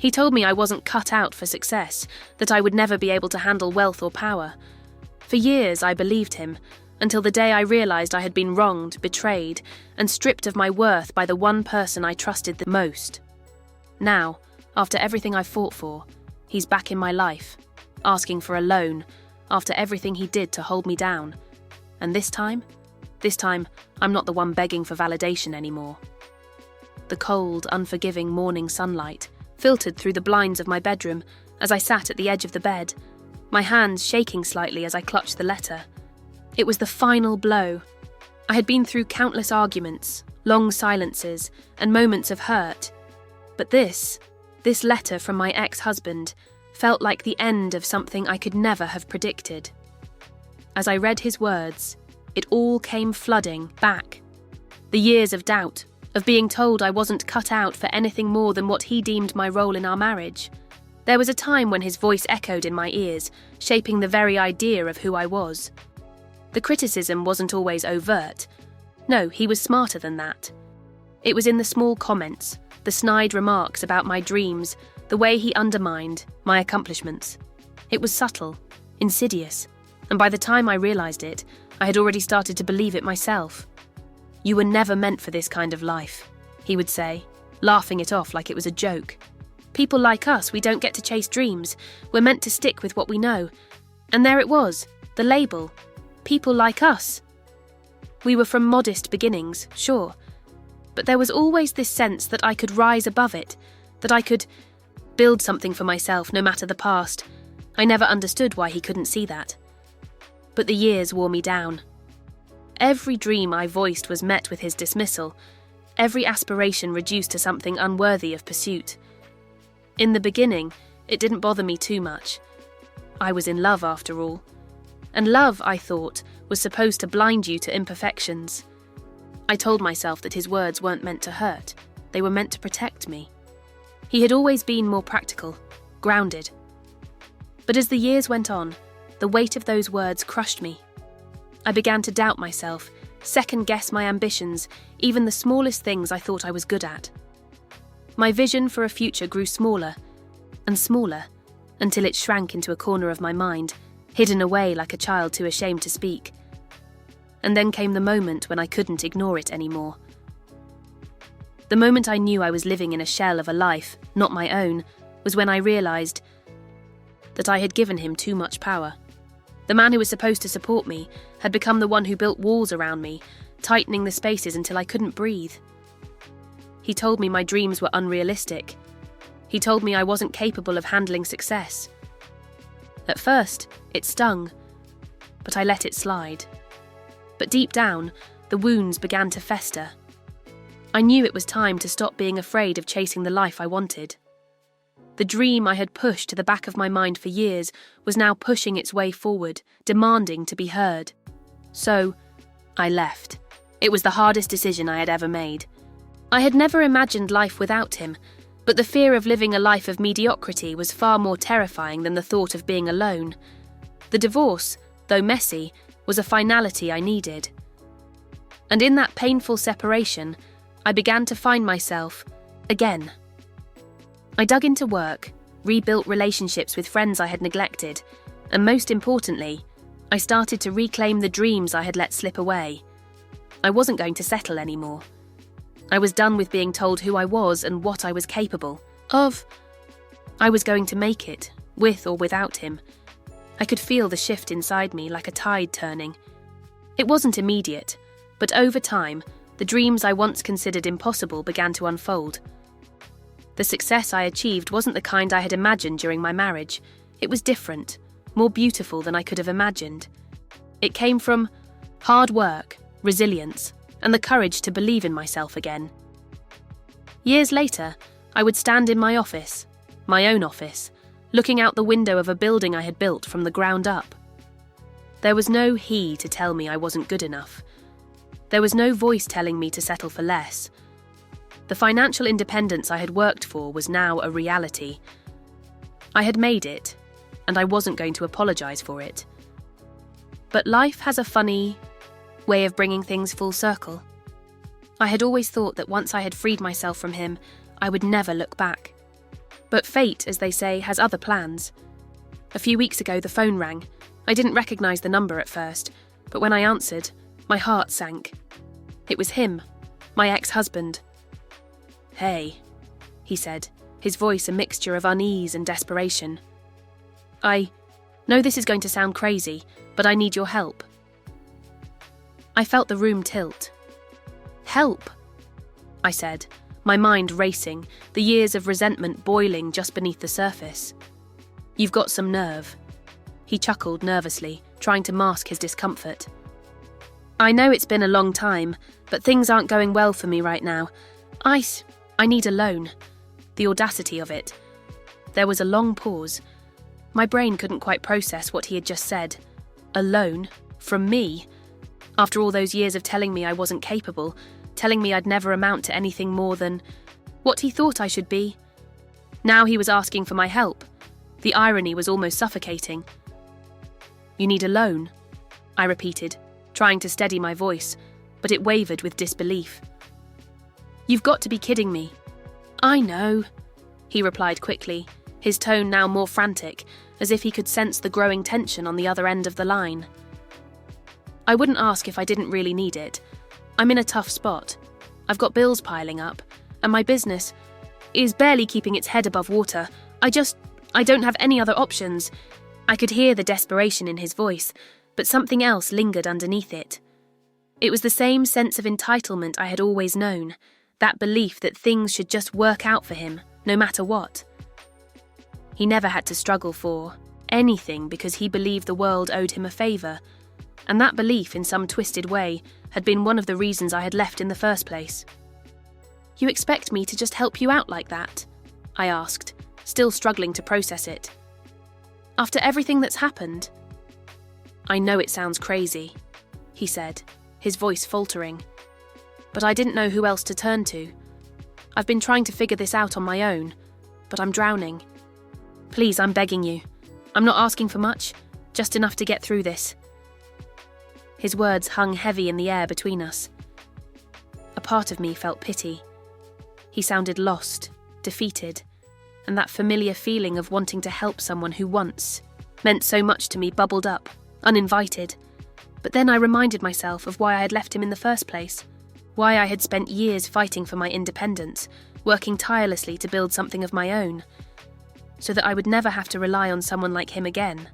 He told me I wasn't cut out for success, that I would never be able to handle wealth or power. For years I believed him, until the day I realized I had been wronged, betrayed, and stripped of my worth by the one person I trusted the most. Now, after everything I fought for, he's back in my life, asking for a loan, after everything he did to hold me down. And this time, I'm not the one begging for validation anymore. The cold, unforgiving morning sunlight filtered through the blinds of my bedroom as I sat at the edge of the bed, my hands shaking slightly as I clutched the letter. It was the final blow. I had been through countless arguments, long silences, and moments of hurt. But this letter from my ex-husband felt like the end of something I could never have predicted. As I read his words, it all came flooding back. The years of doubt, of being told I wasn't cut out for anything more than what he deemed my role in our marriage. There was a time when his voice echoed in my ears, shaping the very idea of who I was. The criticism wasn't always overt. No, he was smarter than that. It was in the small comments, the snide remarks about my dreams, the way he undermined my accomplishments. It was subtle, insidious, and by the time I realized it, I had already started to believe it myself. "You were never meant for this kind of life," he would say, laughing it off like it was a joke. "People like us, we don't get to chase dreams. We're meant to stick with what we know." And there it was, the label. People like us. We were from modest beginnings, sure, but there was always this sense that I could rise above it, that I could build something for myself no matter the past. I never understood why he couldn't see that. But the years wore me down. Every dream I voiced was met with his dismissal, every aspiration reduced to something unworthy of pursuit. In the beginning, it didn't bother me too much. I was in love after all. And love, I thought, was supposed to blind you to imperfections. I told myself that his words weren't meant to hurt, they were meant to protect me. He had always been more practical, grounded. But as the years went on, the weight of those words crushed me. I began to doubt myself, second-guess my ambitions, even the smallest things I thought I was good at. My vision for a future grew smaller and smaller, until it shrank into a corner of my mind, hidden away like a child too ashamed to speak. And then came the moment when I couldn't ignore it anymore. The moment I knew I was living in a shell of a life, not my own, was when I realized that I had given him too much power. The man who was supposed to support me had become the one who built walls around me, tightening the spaces until I couldn't breathe. He told me my dreams were unrealistic. He told me I wasn't capable of handling success. At first, it stung, but I let it slide. But deep down, the wounds began to fester. I knew it was time to stop being afraid of chasing the life I wanted. The dream I had pushed to the back of my mind for years was now pushing its way forward, demanding to be heard. So, I left. It was the hardest decision I had ever made. I had never imagined life without him, but the fear of living a life of mediocrity was far more terrifying than the thought of being alone. The divorce, though messy, was a finality I needed. And in that painful separation, I began to find myself again. I dug into work, rebuilt relationships with friends I had neglected, and most importantly, I started to reclaim the dreams I had let slip away. I wasn't going to settle anymore. I was done with being told who I was and what I was capable of. I was going to make it, with or without him. I could feel the shift inside me like a tide turning. It wasn't immediate, but over time, the dreams I once considered impossible began to unfold. The success I achieved wasn't the kind I had imagined during my marriage. It was different, more beautiful than I could have imagined. It came from hard work, resilience, and the courage to believe in myself again. Years later, I would stand in my office, my own office, looking out the window of a building I had built from the ground up. There was no he to tell me I wasn't good enough. There was no voice telling me to settle for less. The financial independence I had worked for was now a reality. I had made it, and I wasn't going to apologize for it. But life has a funny way of bringing things full circle. I had always thought that once I had freed myself from him, I would never look back. But fate, as they say, has other plans. A few weeks ago, the phone rang. I didn't recognise the number at first, but when I answered, my heart sank. It was him, my ex-husband. "Hey," he said, his voice a mixture of unease and desperation. "I know this is going to sound crazy, but I need your help." I felt the room tilt. "Help," I said, my mind racing, the years of resentment boiling just beneath the surface. "You've got some nerve." He chuckled nervously, trying to mask his discomfort. "I know it's been a long time, but things aren't going well for me right now. I need a loan." The audacity of it. There was a long pause. My brain couldn't quite process what he had just said. A loan? From me? After all those years of telling me I wasn't capable, telling me I'd never amount to anything more than what he thought I should be. Now he was asking for my help. The irony was almost suffocating. "You need a loan," I repeated, trying to steady my voice, but it wavered with disbelief. "You've got to be kidding me." "I know," he replied quickly, his tone now more frantic, as if he could sense the growing tension on the other end of the line. "I wouldn't ask if I didn't really need it. I'm in a tough spot. I've got bills piling up, and my business is barely keeping its head above water. I don't have any other options." I could hear the desperation in his voice, but something else lingered underneath it. It was the same sense of entitlement I had always known, that belief that things should just work out for him, no matter what. He never had to struggle for anything because he believed the world owed him a favour, and that belief, in some twisted way, had been one of the reasons I had left in the first place. "You expect me to just help you out like that?" I asked, still struggling to process it. "After everything that's happened?" "I know it sounds crazy," he said, his voice faltering. "But I didn't know who else to turn to. I've been trying to figure this out on my own, but I'm drowning. Please, I'm begging you. I'm not asking for much, just enough to get through this." His words hung heavy in the air between us. A part of me felt pity. He sounded lost, defeated, and that familiar feeling of wanting to help someone who once meant so much to me bubbled up, uninvited. But then I reminded myself of why I had left him in the first place, why I had spent years fighting for my independence, working tirelessly to build something of my own, so that I would never have to rely on someone like him again.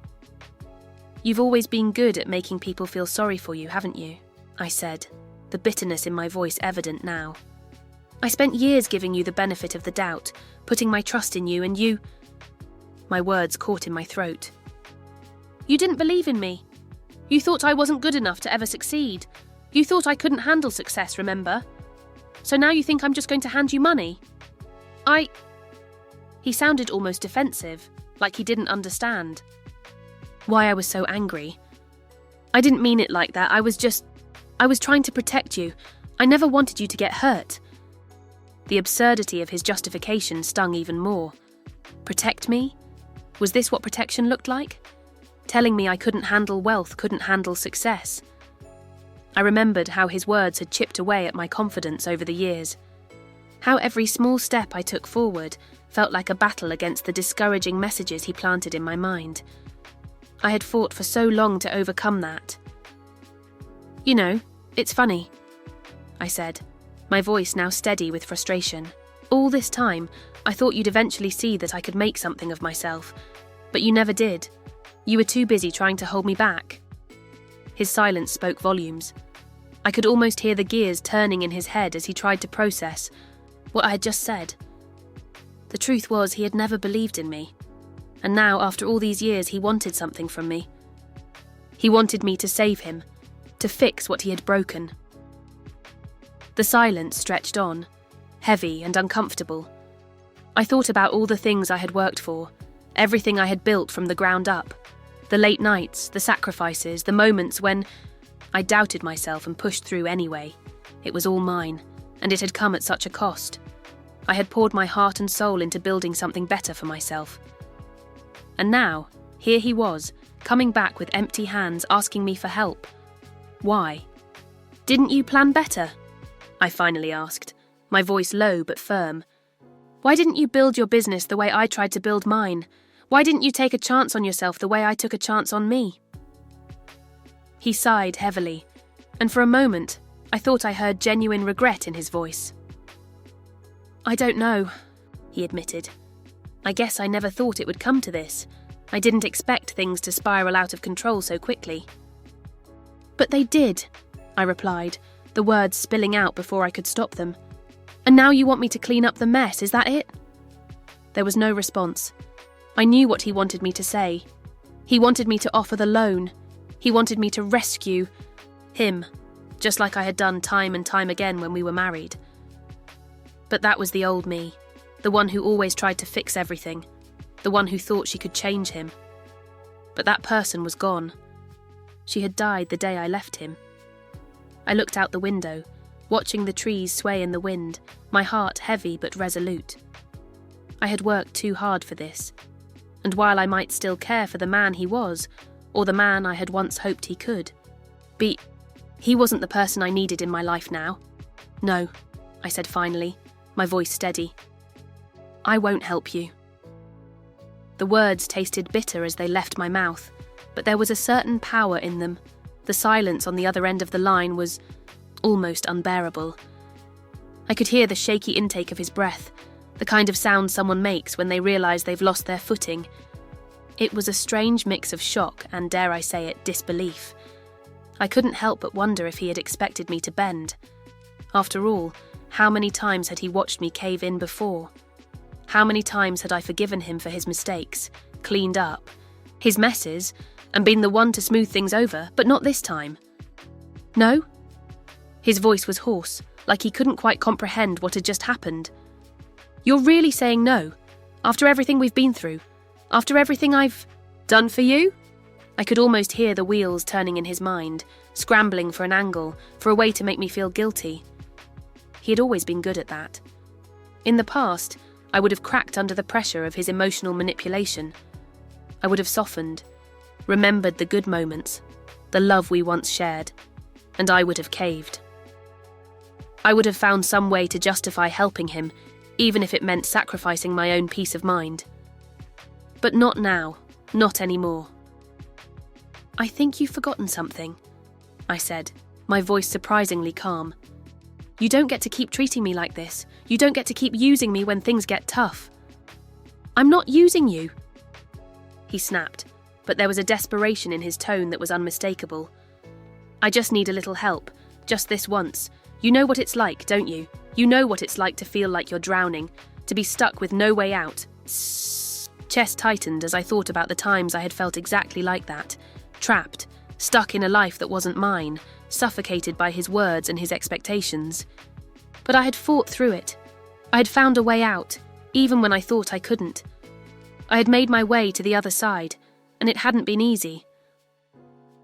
"You've always been good at making people feel sorry for you, haven't you?" I said, the bitterness in my voice evident now. "I spent years giving you the benefit of the doubt, putting my trust in you, and you—" My words caught in my throat. "You didn't believe in me. You thought I wasn't good enough to ever succeed. You thought I couldn't handle success, remember? So now you think I'm just going to hand you money? He sounded almost defensive, like he didn't understand. Why I was so angry. "I didn't mean it like that. I was trying to protect you. I never wanted you to get hurt." The absurdity of his justification stung even more. Protect me? Was this what protection looked like? Telling me I couldn't handle wealth, couldn't handle success. I remembered how his words had chipped away at my confidence over the years. How every small step I took forward felt like a battle against the discouraging messages he planted in my mind. I had fought for so long to overcome that. "You know, it's funny," I said, my voice now steady with frustration. "All this time, I thought you'd eventually see that I could make something of myself, but you never did. You were too busy trying to hold me back." His silence spoke volumes. I could almost hear the gears turning in his head as he tried to process what I had just said. The truth was, he had never believed in me. And now, after all these years, he wanted something from me. He wanted me to save him, to fix what he had broken. The silence stretched on, heavy and uncomfortable. I thought about all the things I had worked for, everything I had built from the ground up, the late nights, the sacrifices, the moments when I doubted myself and pushed through anyway. It was all mine, and it had come at such a cost. I had poured my heart and soul into building something better for myself. And now, here he was, coming back with empty hands, asking me for help. Why? "Didn't you plan better?" I finally asked, my voice low but firm. Why didn't you build your business the way I tried to build mine? Why didn't you take a chance on yourself the way I took a chance on me?" He sighed heavily, and for a moment, I thought I heard genuine regret in his voice. "I don't know," he admitted. "I guess I never thought it would come to this. I didn't expect things to spiral out of control so quickly." "But they did," I replied, the words spilling out before I could stop them. "And now you want me to clean up the mess, is that it?" There was no response. I knew what he wanted me to say. He wanted me to offer the loan. He wanted me to rescue him, just like I had done time and time again when we were married. But that was the old me, the one who always tried to fix everything, the one who thought she could change him. But that person was gone. She had died the day I left him. I looked out the window, watching the trees sway in the wind, my heart heavy but resolute. I had worked too hard for this, and while I might still care for the man he was, or the man I had once hoped he could, he wasn't the person I needed in my life now. "No," I said finally, my voice steady. "I won't help you." The words tasted bitter as they left my mouth, but there was a certain power in them. The silence on the other end of the line was almost unbearable. I could hear the shaky intake of his breath, the kind of sound someone makes when they realise they've lost their footing. It was a strange mix of shock and, dare I say it, disbelief. I couldn't help but wonder if he had expected me to bend. After all, how many times had he watched me cave in before? How many times had I forgiven him for his mistakes, cleaned up, his messes, and been the one to smooth things over, but not this time? "No?" His voice was hoarse, like he couldn't quite comprehend what had just happened. "You're really saying no? After everything we've been through? After everything I've done for you?" I could almost hear the wheels turning in his mind, scrambling for an angle, for a way to make me feel guilty. He had always been good at that. In the past, I would have cracked under the pressure of his emotional manipulation. I would have softened, remembered the good moments, the love we once shared, and I would have caved. I would have found some way to justify helping him, even if it meant sacrificing my own peace of mind. But not now, not anymore. "I think you've forgotten something," I said, my voice surprisingly calm. "You don't get to keep treating me like this. You don't get to keep using me when things get tough." "I'm not using you," he snapped, but there was a desperation in his tone that was unmistakable. "I just need a little help, just this once. You know what it's like, don't you? You know what it's like to feel like you're drowning, to be stuck with no way out." Chest tightened as I thought about the times I had felt exactly like that, trapped, stuck in a life that wasn't mine, suffocated by his words and his expectations. But I had fought through it. I had found a way out, even when I thought I couldn't. I had made my way to the other side, and it hadn't been easy.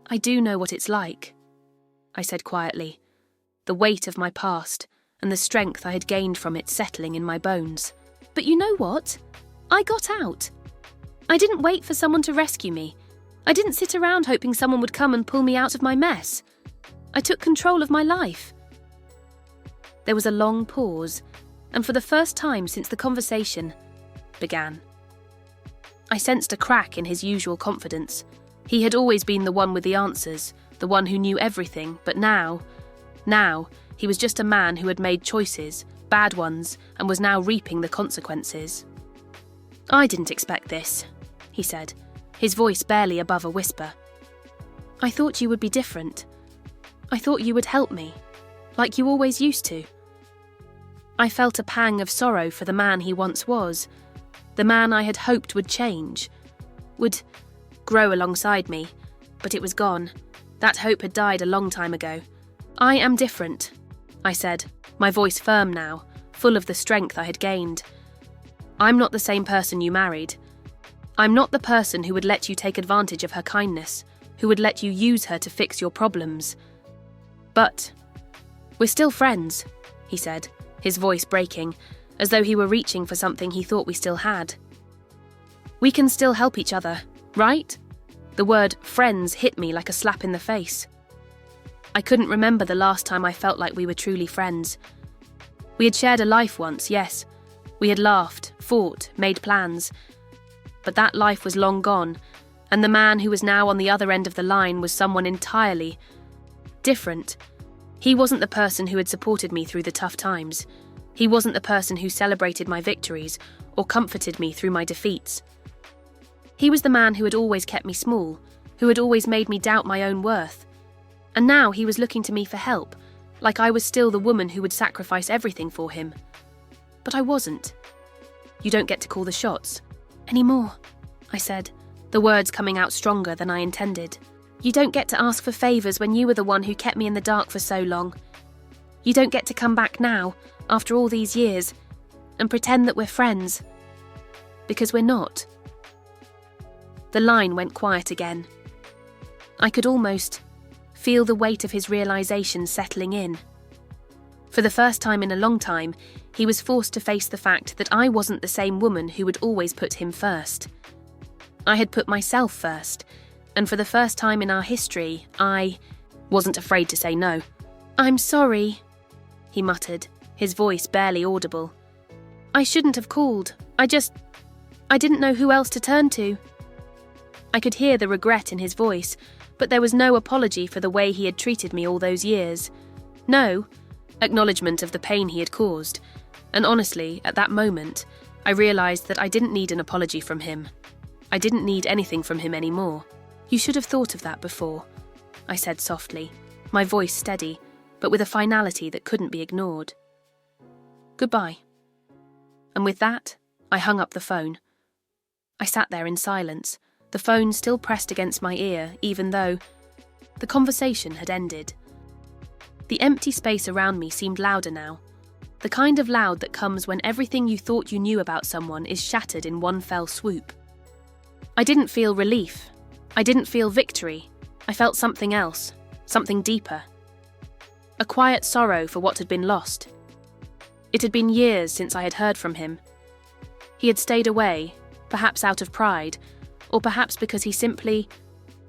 "I do know what it's like," I said quietly, the weight of my past and the strength I had gained from it settling in my bones. "But you know what? I got out. I didn't wait for someone to rescue me. I didn't sit around hoping someone would come and pull me out of my mess. I took control of my life." There was a long pause, and for the first time since the conversation began. I sensed a crack in his usual confidence. He had always been the one with the answers, the one who knew everything, but now, he was just a man who had made choices, bad ones, and was now reaping the consequences. "I didn't expect this," he said, his voice barely above a whisper. "I thought you would be different. I thought you would help me, like you always used to." I felt a pang of sorrow for the man he once was, the man I had hoped would change, would grow alongside me, but it was gone. That hope had died a long time ago. "I am different," I said, my voice firm now, full of the strength I had gained. "I'm not the same person you married. I'm not the person who would let you take advantage of her kindness, who would let you use her to fix your problems. But we're still friends," he said, his voice breaking, as though he were reaching for something he thought we still had. "We can still help each other, right?" The word friends hit me like a slap in the face. I couldn't remember the last time I felt like we were truly friends. We had shared a life once, yes, We had laughed, fought, made plans. But that life was long gone, and the man who was now on the other end of the line was someone entirely different. He wasn't the person who had supported me through the tough times. He wasn't the person who celebrated my victories or comforted me through my defeats. He was the man who had always kept me small, who had always made me doubt my own worth. And now he was looking to me for help, like I was still the woman who would sacrifice everything for him. But I wasn't. "You don't get to call the shots anymore," I said, the words coming out stronger than I intended. "You don't get to ask for favours when you were the one who kept me in the dark for so long. You don't get to come back now, after all these years, and pretend that we're friends. Because we're not." The line went quiet again. I could almost feel the weight of his realisation settling in. For the first time in a long time, he was forced to face the fact that I wasn't the same woman who would always put him first. I had put myself first, and for the first time in our history, I wasn't afraid to say no. "I'm sorry," he muttered, his voice barely audible. "I shouldn't have called. I didn't know who else to turn to." I could hear the regret in his voice, but there was no apology for the way he had treated me all those years. No acknowledgement of the pain he had caused. And honestly, at that moment, I realised that I didn't need an apology from him. I didn't need anything from him anymore. "You should have thought of that before," I said softly, my voice steady, but with a finality that couldn't be ignored. "Goodbye." And with that, I hung up the phone. I sat there in silence, the phone still pressed against my ear, even though the conversation had ended. The empty space around me seemed louder now, the kind of loud that comes when everything you thought you knew about someone is shattered in one fell swoop. I didn't feel relief. I didn't feel victory. I felt something else, something deeper. A quiet sorrow for what had been lost. It had been years since I had heard from him. He had stayed away, perhaps out of pride, or perhaps because he simply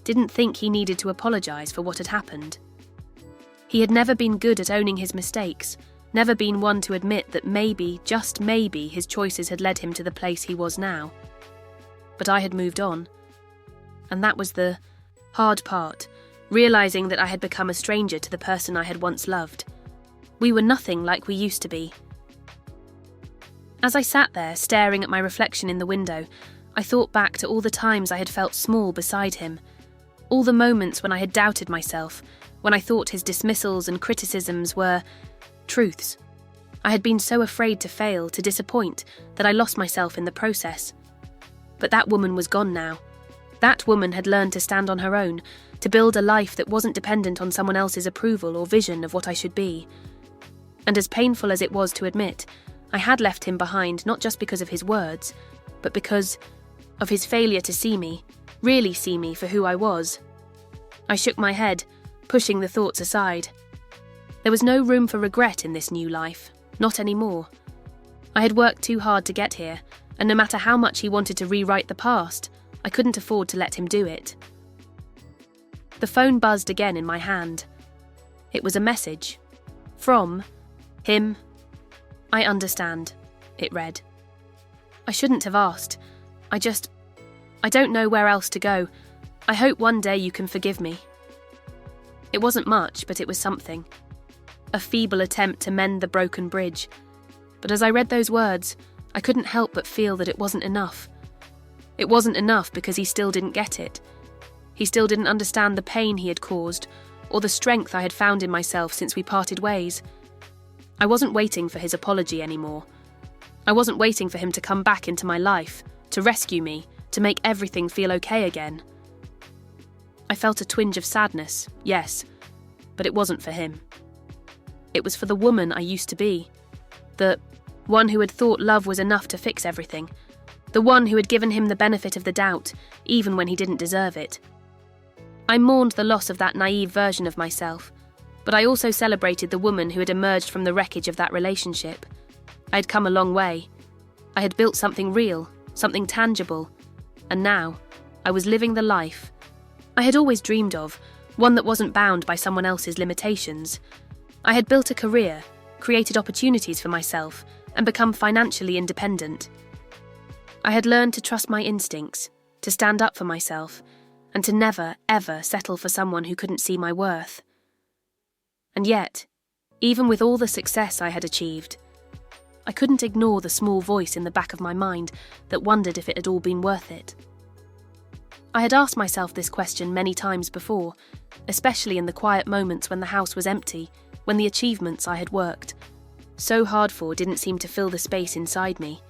didn't think he needed to apologise for what had happened. He had never been good at owning his mistakes, never been one to admit that maybe, just maybe, his choices had led him to the place he was now. But I had moved on. And that was the hard part, realising that I had become a stranger to the person I had once loved. We were nothing like we used to be. As I sat there, staring at my reflection in the window, I thought back to all the times I had felt small beside him, all the moments when I had doubted myself, when I thought his dismissals and criticisms were truths. I had been so afraid to fail, to disappoint, that I lost myself in the process. But that woman was gone now. That woman had learned to stand on her own, to build a life that wasn't dependent on someone else's approval or vision of what I should be. And as painful as it was to admit, I had left him behind not just because of his words, but because of his failure to see me, really see me for who I was. I shook my head, pushing the thoughts aside. There was no room for regret in this new life, not anymore. I had worked too hard to get here, and no matter how much he wanted to rewrite the past, I couldn't afford to let him do it. The phone buzzed again in my hand. It was a message. From him. "I understand," it read. I shouldn't have asked. I don't know where else to go. I hope one day you can forgive me. It wasn't much, but it was something. A feeble attempt to mend the broken bridge. But as I read those words, I couldn't help but feel that it wasn't enough. It wasn't enough because he still didn't get it. He still didn't understand the pain he had caused, or the strength I had found in myself since we parted ways. I wasn't waiting for his apology anymore. I wasn't waiting for him to come back into my life, to rescue me, to make everything feel okay again. I felt a twinge of sadness, yes, but it wasn't for him. It was for the woman I used to be. The one who had thought love was enough to fix everything. The one who had given him the benefit of the doubt, even when he didn't deserve it. I mourned the loss of that naive version of myself, but I also celebrated the woman who had emerged from the wreckage of that relationship. I had come a long way. I had built something real, something tangible, and now I was living the life I had always dreamed of, one that wasn't bound by someone else's limitations. I had built a career, created opportunities for myself, and become financially independent. I had learned to trust my instincts, to stand up for myself, and to never, ever settle for someone who couldn't see my worth. And yet, even with all the success I had achieved, I couldn't ignore the small voice in the back of my mind that wondered if it had all been worth it. I had asked myself this question many times before, especially in the quiet moments when the house was empty, when the achievements I had worked so hard for didn't seem to fill the space inside me.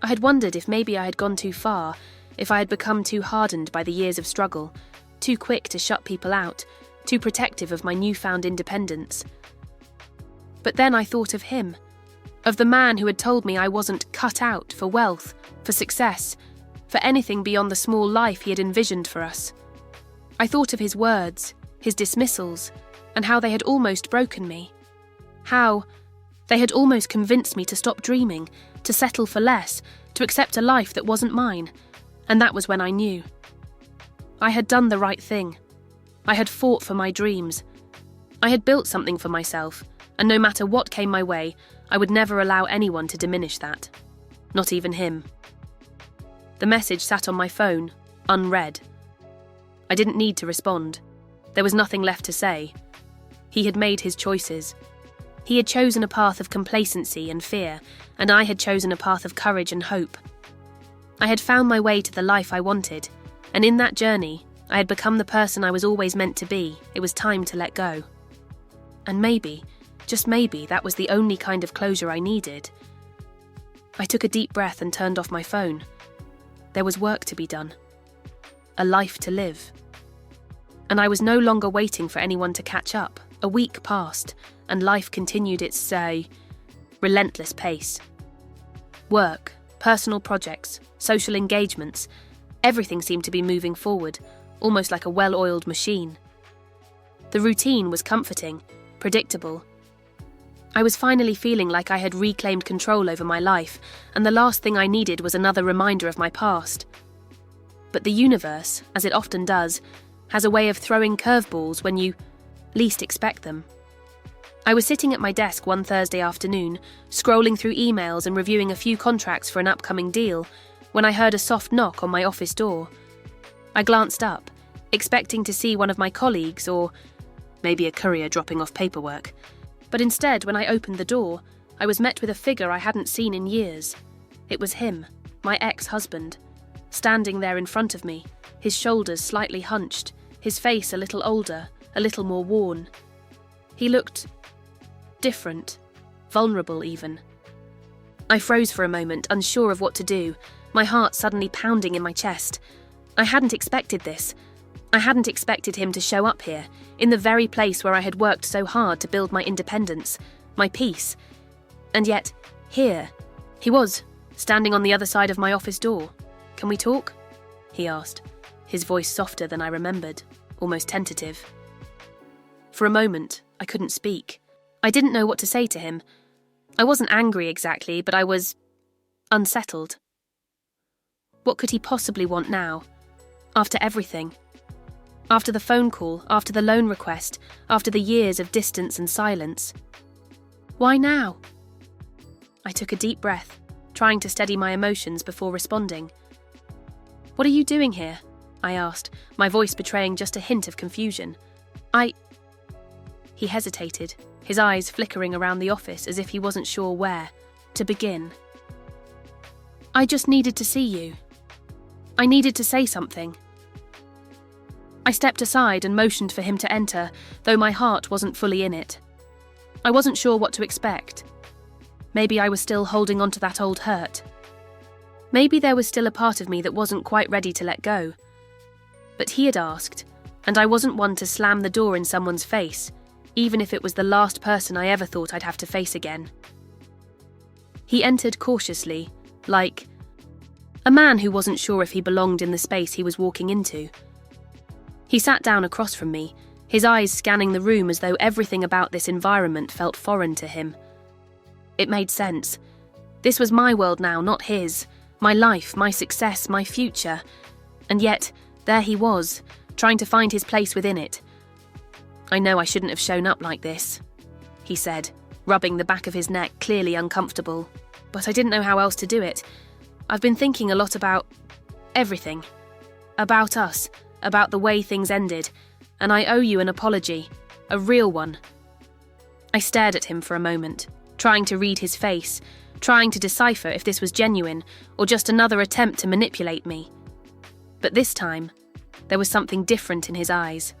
I had wondered if maybe I had gone too far, if I had become too hardened by the years of struggle, too quick to shut people out, too protective of my newfound independence. But then I thought of him, of the man who had told me I wasn't cut out for wealth, for success, for anything beyond the small life he had envisioned for us. I thought of his words, his dismissals, and how they had almost broken me. How they had almost convinced me to stop dreaming, to settle for less, to accept a life that wasn't mine. And that was when I knew. I had done the right thing. I had fought for my dreams. I had built something for myself, and no matter what came my way, I would never allow anyone to diminish that. Not even him. The message sat on my phone, unread. I didn't need to respond. There was nothing left to say. He had made his choices. He had chosen a path of complacency and fear, and I had chosen a path of courage and hope. I had found my way to the life I wanted, and in that journey, I had become the person I was always meant to be. It was time to let go. And maybe, just maybe, that was the only kind of closure I needed. I took a deep breath and turned off my phone. There was work to be done. A life to live. And I was no longer waiting for anyone to catch up. A week passed, and life continued its, relentless pace. Work, personal projects, social engagements, everything seemed to be moving forward, almost like a well-oiled machine. The routine was comforting, predictable. I was finally feeling like I had reclaimed control over my life, and the last thing I needed was another reminder of my past. But the universe, as it often does, has a way of throwing curveballs when you least expect them. I was sitting at my desk one Thursday afternoon, scrolling through emails and reviewing a few contracts for an upcoming deal, when I heard a soft knock on my office door. I glanced up, expecting to see one of my colleagues or maybe a courier dropping off paperwork. But instead, when I opened the door, I was met with a figure I hadn't seen in years. It was him, my ex-husband, standing there in front of me, his shoulders slightly hunched, his face a little older, a little more worn. He looked different, vulnerable even. I froze for a moment, unsure of what to do, my heart suddenly pounding in my chest. I hadn't expected this. I hadn't expected him to show up here, in the very place where I had worked so hard to build my independence, my peace. And yet, here, he was, standing on the other side of my office door. "Can we talk?" he asked, his voice softer than I remembered, almost tentative. For a moment, I couldn't speak. I didn't know what to say to him. I wasn't angry exactly, but I was unsettled. What could he possibly want now? After everything? After the phone call, after the loan request, after the years of distance and silence? Why now? I took a deep breath, trying to steady my emotions before responding. "What are you doing here?" I asked, my voice betraying just a hint of confusion. He hesitated, his eyes flickering around the office as if he wasn't sure where to begin. "I just needed to see you. I needed to say something." I stepped aside and motioned for him to enter, though my heart wasn't fully in it. I wasn't sure what to expect. Maybe I was still holding on to that old hurt. Maybe there was still a part of me that wasn't quite ready to let go. But he had asked, and I wasn't one to slam the door in someone's face, even if it was the last person I ever thought I'd have to face again. He entered cautiously, like a man who wasn't sure if he belonged in the space he was walking into. He sat down across from me, his eyes scanning the room as though everything about this environment felt foreign to him. It made sense. This was my world now, not his. My life, my success, my future. And yet, there he was, trying to find his place within it. "I know I shouldn't have shown up like this," he said, rubbing the back of his neck, clearly uncomfortable. But I didn't know how else to do it. I've been thinking a lot about everything. About us, about the way things ended, and I owe you an apology, a real one. I stared at him for a moment, trying to read his face, trying to decipher if this was genuine or just another attempt to manipulate me. But this time, there was something different in his eyes.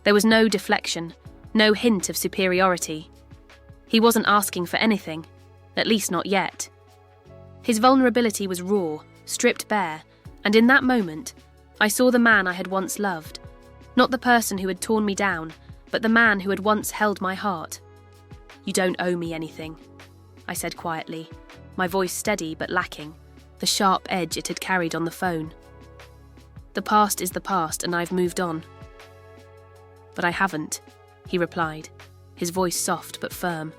There was no deflection, no hint of superiority. He wasn't asking for anything, at least not yet. His vulnerability was raw, stripped bare, and in that moment, I saw the man I had once loved. Not the person who had torn me down, but the man who had once held my heart. "You don't owe me anything," I said quietly, my voice steady but lacking, the sharp edge it had carried on the phone. "The past is the past and I've moved on." "But I haven't," he replied, his voice soft but firm.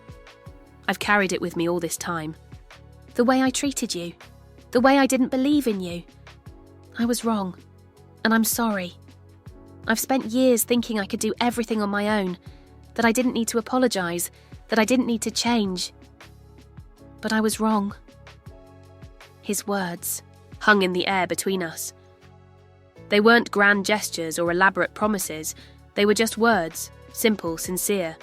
"I've carried it with me all this time. The way I treated you, the way I didn't believe in you. I was wrong, and I'm sorry. I've spent years thinking I could do everything on my own, that I didn't need to apologise, that I didn't need to change. But I was wrong." His words hung in the air between us. They weren't grand gestures or elaborate promises, they were just words, simple, sincere.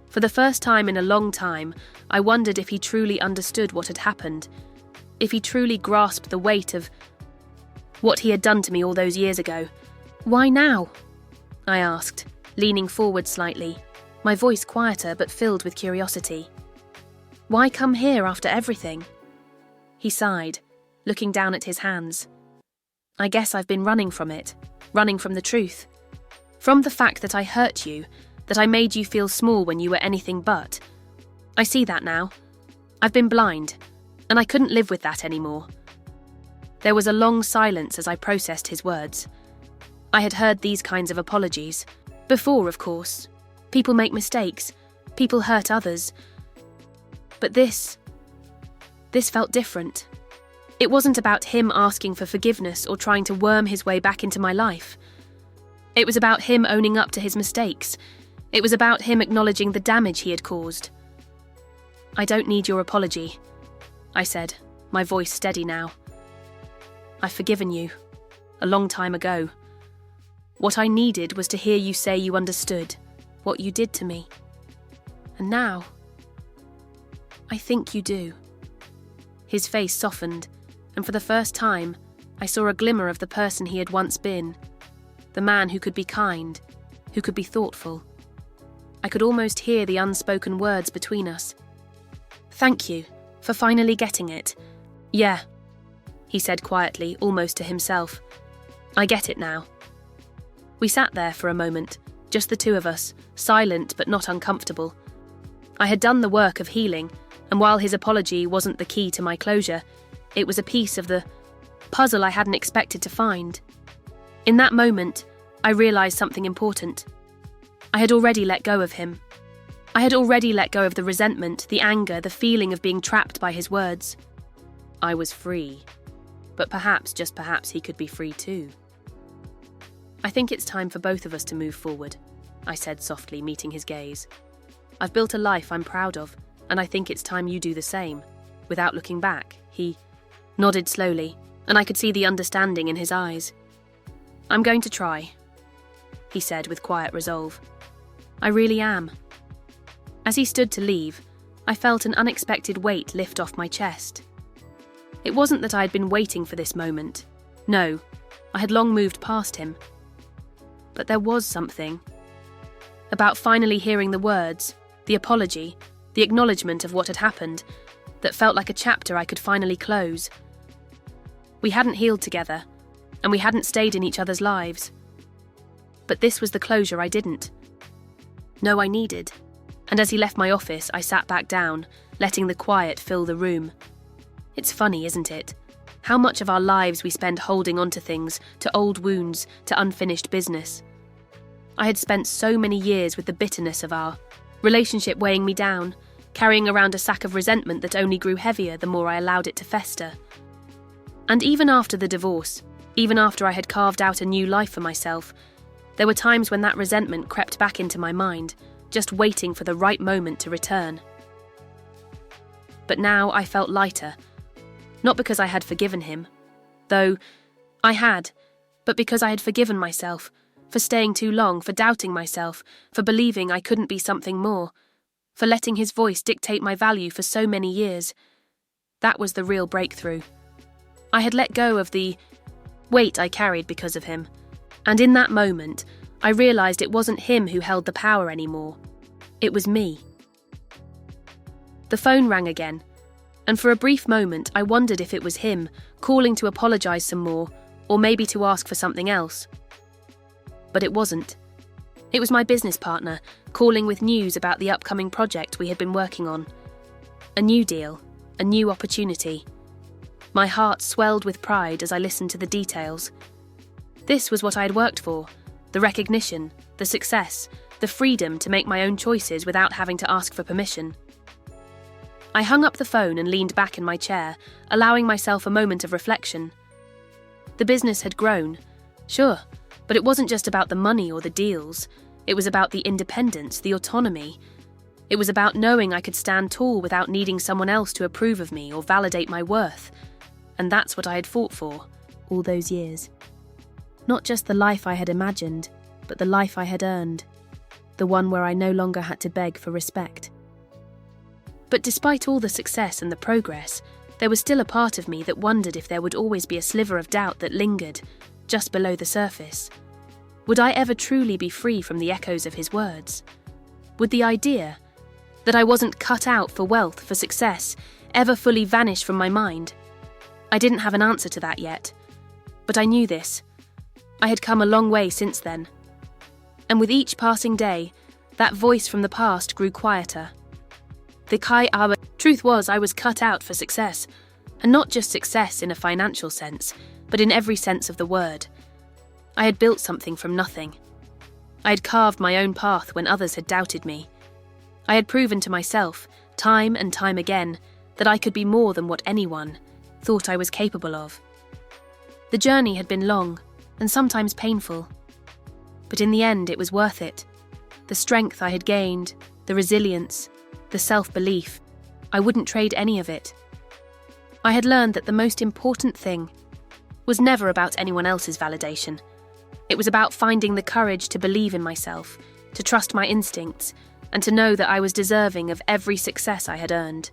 For the first time in a long time, I wondered if he truly understood what had happened, if he truly grasped the weight of what he had done to me all those years ago. "Why now?" I asked, leaning forward slightly, my voice quieter but filled with curiosity. "Why come here after everything?" He sighed, looking down at his hands. "I guess I've been running from it, running from the truth. From the fact that I hurt you, that I made you feel small when you were anything but. I see that now. I've been blind, and I couldn't live with that anymore." There was a long silence as I processed his words. I had heard these kinds of apologies. Before, of course. People make mistakes. People hurt others. But this felt different. It wasn't about him asking for forgiveness or trying to worm his way back into my life. It was about him owning up to his mistakes. It was about him acknowledging the damage he had caused. "I don't need your apology," I said, my voice steady now. "I've forgiven you, a long time ago. What I needed was to hear you say you understood what you did to me. And now, I think you do." His face softened, and for the first time, I saw a glimmer of the person he had once been. The man who could be kind, who could be thoughtful. I could almost hear the unspoken words between us. "Thank you for finally getting it. Yeah," he said quietly, almost to himself. "I get it now." We sat there for a moment, just the two of us, silent but not uncomfortable. I had done the work of healing, and while his apology wasn't the key to my closure, it was a piece of the puzzle I hadn't expected to find. In that moment, I realised something important. I had already let go of him. I had already let go of the resentment, the anger, the feeling of being trapped by his words. I was free. But perhaps, just perhaps, he could be free too. "I think it's time for both of us to move forward," I said softly, meeting his gaze. "I've built a life I'm proud of, and I think it's time you do the same." Without looking back, he nodded slowly, and I could see the understanding in his eyes. "I'm going to try," he said with quiet resolve. "I really am." As he stood to leave, I felt an unexpected weight lift off my chest. It wasn't that I had been waiting for this moment. No, I had long moved past him. But there was something about finally hearing the words, the apology, the acknowledgement of what had happened, that felt like a chapter I could finally close. We hadn't healed together, and we hadn't stayed in each other's lives. But this was the closure I didn't. No, I needed. And as he left my office, I sat back down, letting the quiet fill the room. It's funny, isn't it? How much of our lives we spend holding on to things, to old wounds, to unfinished business. I had spent so many years with the bitterness of our relationship weighing me down, carrying around a sack of resentment that only grew heavier the more I allowed it to fester. And even after the divorce, even after I had carved out a new life for myself, there were times when that resentment crept back into my mind, just waiting for the right moment to return. But now I felt lighter, not because I had forgiven him, though I had, but because I had forgiven myself for staying too long, for doubting myself, for believing I couldn't be something more, for letting his voice dictate my value for so many years. That was the real breakthrough. I had let go of the weight I carried because of him, and in that moment, I realised it wasn't him who held the power anymore. It was me. The phone rang again, and for a brief moment I wondered if it was him, calling to apologise some more, or maybe to ask for something else. But it wasn't. It was my business partner, calling with news about the upcoming project we had been working on. A new deal, a new opportunity. My heart swelled with pride as I listened to the details. This was what I had worked for, the recognition, the success, the freedom to make my own choices without having to ask for permission. I hung up the phone and leaned back in my chair, allowing myself a moment of reflection. The business had grown, sure, but it wasn't just about the money or the deals. It was about the independence, the autonomy. It was about knowing I could stand tall without needing someone else to approve of me or validate my worth. And that's what I had fought for all those years. Not just the life I had imagined, but the life I had earned. The one where I no longer had to beg for respect. But despite all the success and the progress, there was still a part of me that wondered if there would always be a sliver of doubt that lingered, just below the surface. Would I ever truly be free from the echoes of his words? Would the idea that I wasn't cut out for wealth, for success, ever fully vanish from my mind? I didn't have an answer to that yet, but I knew this. I had come a long way since then. And with each passing day, that voice from the past grew quieter. Truth was, I was cut out for success, and not just success in a financial sense, but in every sense of the word. I had built something from nothing. I had carved my own path when others had doubted me. I had proven to myself, time and time again, that I could be more than what anyone thought I was capable of. The journey had been long, and sometimes painful. But in the end, it was worth it. The strength I had gained, the resilience, the self-belief, I wouldn't trade any of it. I had learned that the most important thing was never about anyone else's validation. It was about finding the courage to believe in myself, to trust my instincts, and to know that I was deserving of every success I had earned.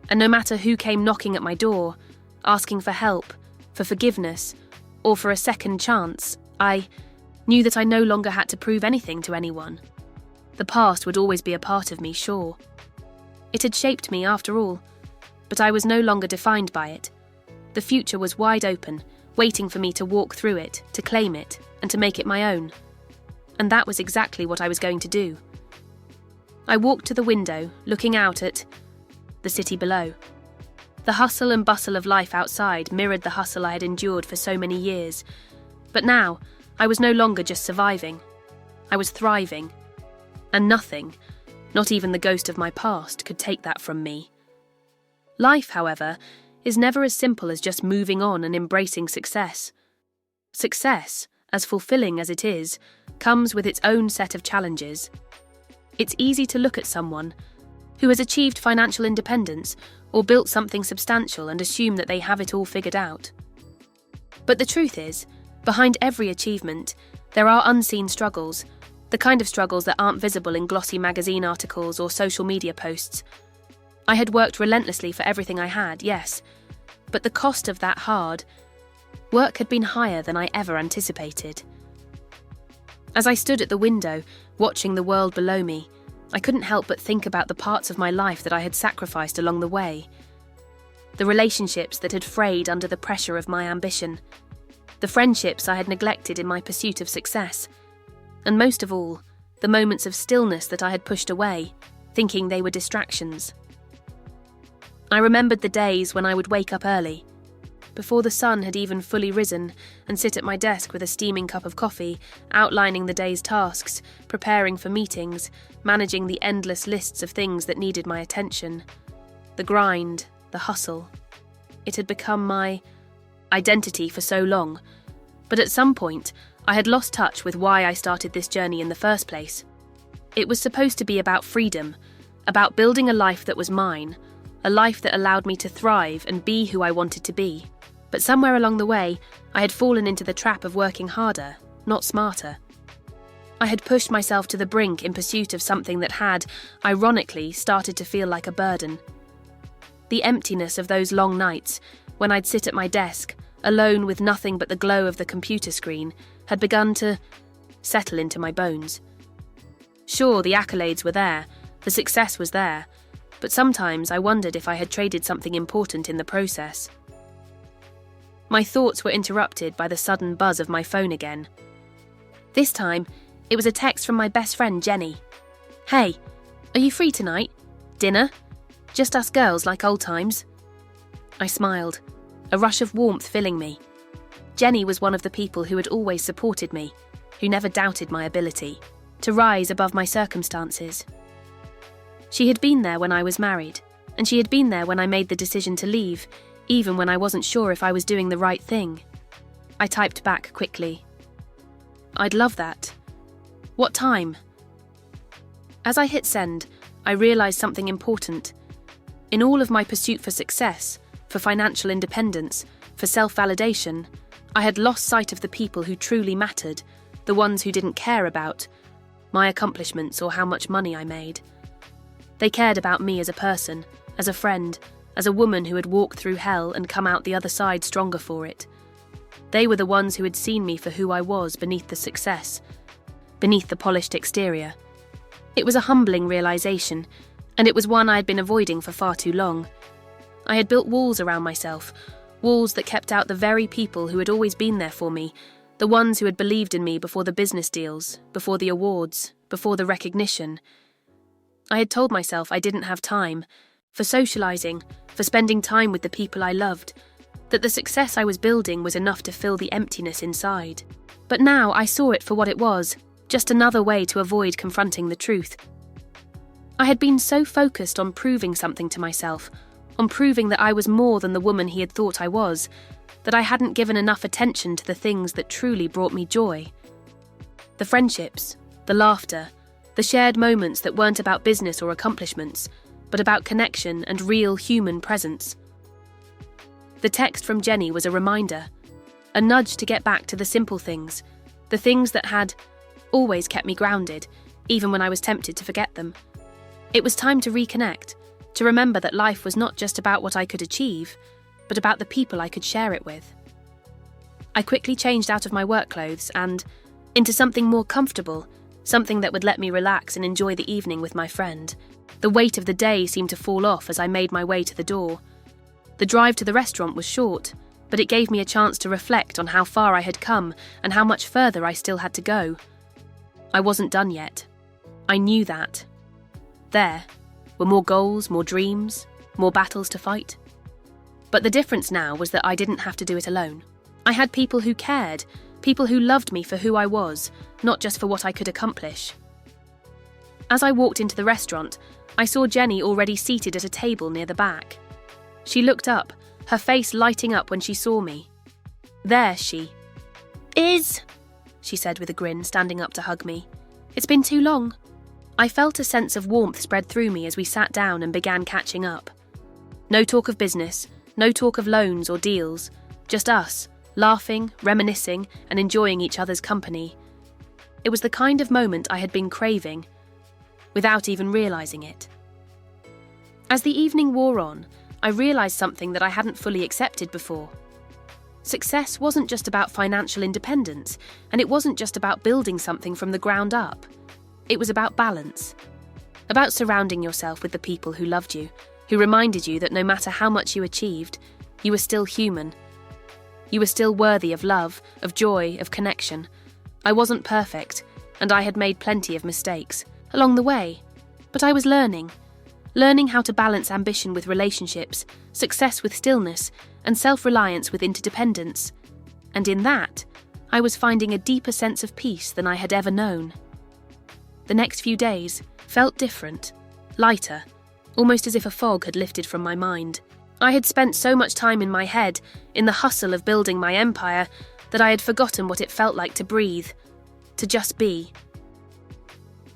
And no matter who came knocking at my door, asking for help, for forgiveness, or for a second chance, I knew that I no longer had to prove anything to anyone. The past would always be a part of me, sure. It had shaped me after all, but I was no longer defined by it. The future was wide open, waiting for me to walk through it, to claim it, and to make it my own. And that was exactly what I was going to do. I walked to the window, looking out at the city below. The hustle and bustle of life outside mirrored the hustle I had endured for so many years. But now, I was no longer just surviving. I was thriving. And nothing, not even the ghost of my past, could take that from me. Life, however, is never as simple as just moving on and embracing success. Success, as fulfilling as it is, comes with its own set of challenges. It's easy to look at someone who has achieved financial independence or built something substantial and assume that they have it all figured out. But the truth is, behind every achievement, there are unseen struggles, the kind of struggles that aren't visible in glossy magazine articles or social media posts. I had worked relentlessly for everything I had, yes, but the cost of that hard work had been higher than I ever anticipated. As I stood at the window, watching the world below me, I couldn't help but think about the parts of my life that I had sacrificed along the way. The relationships that had frayed under the pressure of my ambition. The friendships I had neglected in my pursuit of success. And most of all, the moments of stillness that I had pushed away, thinking they were distractions. I remembered the days when I would wake up early, before the sun had even fully risen, and sit at my desk with a steaming cup of coffee, outlining the day's tasks, preparing for meetings, managing the endless lists of things that needed my attention. The grind, the hustle. It had become my identity for so long, but at some point, I had lost touch with why I started this journey in the first place. It was supposed to be about freedom, about building a life that was mine, a life that allowed me to thrive and be who I wanted to be. But somewhere along the way, I had fallen into the trap of working harder, not smarter. I had pushed myself to the brink in pursuit of something that had, ironically, started to feel like a burden. The emptiness of those long nights, when I'd sit at my desk, alone with nothing but the glow of the computer screen, had begun to settle into my bones. Sure, the accolades were there, the success was there, but sometimes I wondered if I had traded something important in the process. My thoughts were interrupted by the sudden buzz of my phone again. This time, it was a text from my best friend Jenny. "Hey, are you free tonight? Dinner? Just us girls like old times?" I smiled, a rush of warmth filling me. Jenny was one of the people who had always supported me, who never doubted my ability to rise above my circumstances. She had been there when I was married, and she had been there when I made the decision to leave, even when I wasn't sure if I was doing the right thing. I typed back quickly. "I'd love that. What time?" As I hit send, I realised something important. In all of my pursuit for success, for financial independence, for self-validation, I had lost sight of the people who truly mattered, the ones who didn't care about my accomplishments or how much money I made. They cared about me as a person, as a friend, as a woman who had walked through hell and come out the other side stronger for it. They were the ones who had seen me for who I was beneath the success, beneath the polished exterior. It was a humbling realisation, and it was one I had been avoiding for far too long. I had built walls around myself, walls that kept out the very people who had always been there for me, the ones who had believed in me before the business deals, before the awards, before the recognition. I had told myself I didn't have time for socialising, for spending time with the people I loved, that the success I was building was enough to fill the emptiness inside. But now I saw it for what it was, just another way to avoid confronting the truth. I had been so focused on proving something to myself, on proving that I was more than the woman he had thought I was, that I hadn't given enough attention to the things that truly brought me joy. The friendships, the laughter, the shared moments that weren't about business or accomplishments, but about connection and real human presence. The text from Jenny was a reminder, a nudge to get back to the simple things, the things that had always kept me grounded, even when I was tempted to forget them. It was time to reconnect, to remember that life was not just about what I could achieve, but about the people I could share it with. I quickly changed out of my work clothes and into something more comfortable, something that would let me relax and enjoy the evening with my friend. The weight of the day seemed to fall off as I made my way to the door. The drive to the restaurant was short, but it gave me a chance to reflect on how far I had come and how much further I still had to go. I wasn't done yet. I knew that. There were more goals, more dreams, more battles to fight. But the difference now was that I didn't have to do it alone. I had people who cared, people who loved me for who I was, not just for what I could accomplish. As I walked into the restaurant, I saw Jenny already seated at a table near the back. She looked up, her face lighting up when she saw me. "There, she is," she said with a grin, standing up to hug me. "It's been too long." I felt a sense of warmth spread through me as we sat down and began catching up. No talk of business, no talk of loans or deals, just us, laughing, reminiscing, and enjoying each other's company. It was the kind of moment I had been craving, without even realising it. As the evening wore on, I realised something that I hadn't fully accepted before. Success wasn't just about financial independence, and it wasn't just about building something from the ground up. It was about balance, about surrounding yourself with the people who loved you, who reminded you that no matter how much you achieved, you were still human. You were still worthy of love, of joy, of connection. I wasn't perfect, and I had made plenty of mistakes along the way, but I was learning how to balance ambition with relationships, success with stillness, and self-reliance with interdependence. And in that, I was finding a deeper sense of peace than I had ever known. The next few days felt different, lighter, almost as if a fog had lifted from my mind. I had spent so much time in my head, in the hustle of building my empire, that I had forgotten what it felt like to breathe, to just be.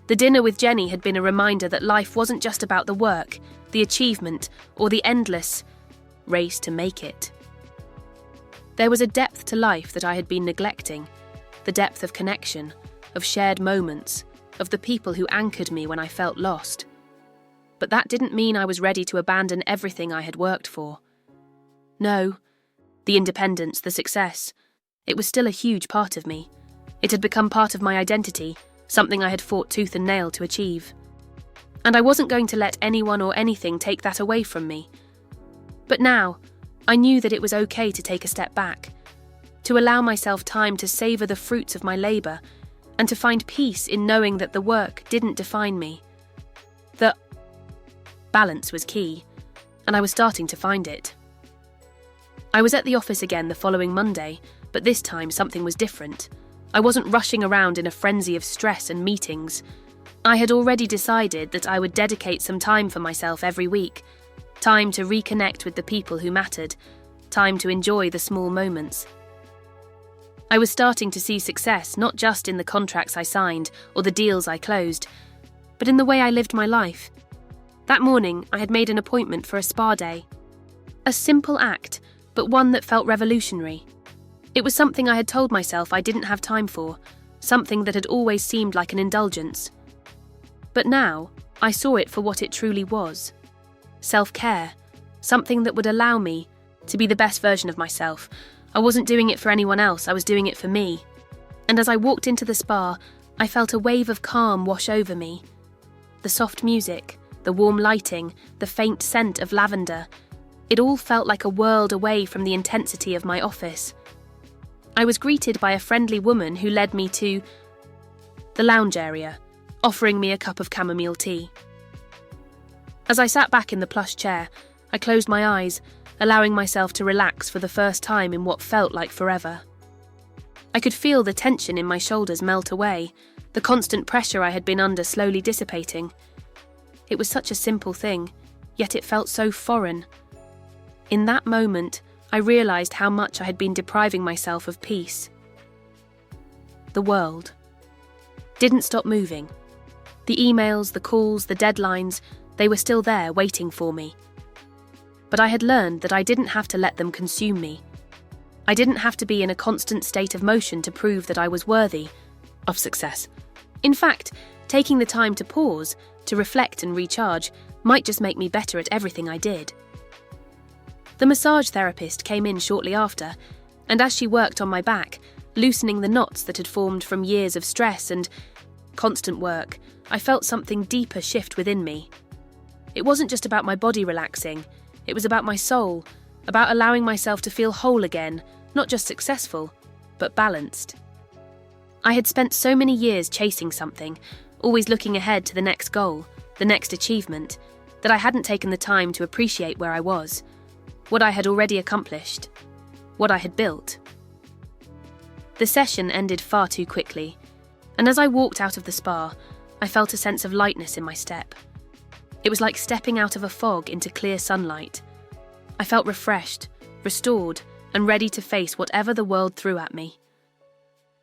The dinner with Jenny had been a reminder that life wasn't just about the work, the achievement, or the endless race to make it. There was a depth to life that I had been neglecting, the depth of connection, of shared moments, of the people who anchored me when I felt lost. But that didn't mean I was ready to abandon everything I had worked for. No, the independence, the success, it was still a huge part of me. It had become part of my identity, something I had fought tooth and nail to achieve. And I wasn't going to let anyone or anything take that away from me. But now, I knew that it was okay to take a step back, to allow myself time to savour the fruits of my labour, and to find peace in knowing that the work didn't define me. The balance was key, and I was starting to find it. I was at the office again the following Monday, but this time something was different. I wasn't rushing around in a frenzy of stress and meetings. I had already decided that I would dedicate some time for myself every week, time to reconnect with the people who mattered, time to enjoy the small moments. I was starting to see success not just in the contracts I signed or the deals I closed, but in the way I lived my life. That morning, I had made an appointment for a spa day. A simple act, but one that felt revolutionary. It was something I had told myself I didn't have time for, something that had always seemed like an indulgence. But now, I saw it for what it truly was. Self-care, something that would allow me to be the best version of myself. I wasn't doing it for anyone else, I was doing it for me. And as I walked into the spa, I felt a wave of calm wash over me. The soft music, the warm lighting, the faint scent of lavender, it all felt like a world away from the intensity of my office. I was greeted by a friendly woman who led me to the lounge area, offering me a cup of chamomile tea. As I sat back in the plush chair, I closed my eyes, allowing myself to relax for the first time in what felt like forever. I could feel the tension in my shoulders melt away, the constant pressure I had been under slowly dissipating. It was such a simple thing, yet it felt so foreign. In that moment, I realised how much I had been depriving myself of peace. The world didn't stop moving. The emails, the calls, the deadlines, they were still there waiting for me. But I had learned that I didn't have to let them consume me. I didn't have to be in a constant state of motion to prove that I was worthy of success. In fact, taking the time to pause, to reflect and recharge, might just make me better at everything I did. The massage therapist came in shortly after, and as she worked on my back, loosening the knots that had formed from years of stress and constant work, I felt something deeper shift within me. It wasn't just about my body relaxing, it was about my soul, about allowing myself to feel whole again, not just successful, but balanced. I had spent so many years chasing something, always looking ahead to the next goal, the next achievement, that I hadn't taken the time to appreciate where I was, what I had already accomplished, what I had built. The session ended far too quickly, and as I walked out of the spa, I felt a sense of lightness in my step. It was like stepping out of a fog into clear sunlight. I felt refreshed, restored, and ready to face whatever the world threw at me.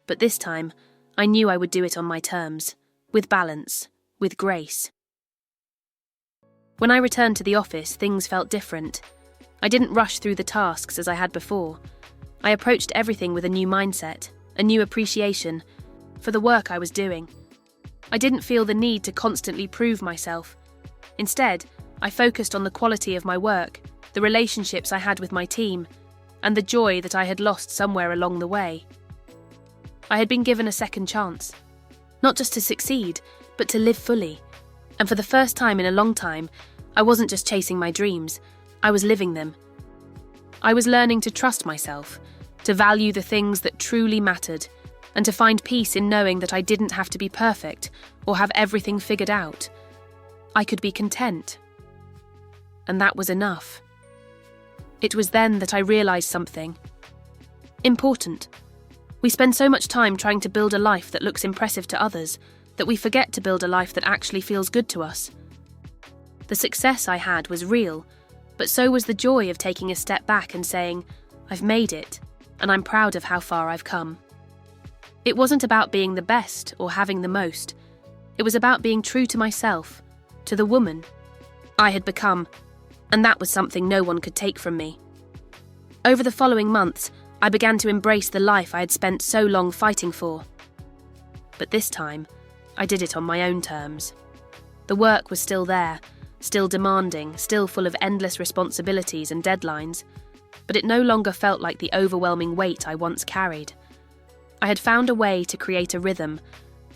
But this time, I knew I would do it on my terms, with balance, with grace. When I returned to the office, things felt different. I didn't rush through the tasks as I had before. I approached everything with a new mindset, a new appreciation for the work I was doing. I didn't feel the need to constantly prove myself. Instead, I focused on the quality of my work, the relationships I had with my team, and the joy that I had lost somewhere along the way. I had been given a second chance, not just to succeed, but to live fully. And for the first time in a long time, I wasn't just chasing my dreams, I was living them. I was learning to trust myself, to value the things that truly mattered, and to find peace in knowing that I didn't have to be perfect or have everything figured out. I could be content. And that was enough. It was then that I realised something important. We spend so much time trying to build a life that looks impressive to others that we forget to build a life that actually feels good to us. The success I had was real, but so was the joy of taking a step back and saying, I've made it, and I'm proud of how far I've come. It wasn't about being the best or having the most. It was about being true to myself, to the woman I had become, and that was something no one could take from me. Over the following months, I began to embrace the life I had spent so long fighting for. But this time, I did it on my own terms. The work was still there, still demanding, still full of endless responsibilities and deadlines, but it no longer felt like the overwhelming weight I once carried. I had found a way to create a rhythm,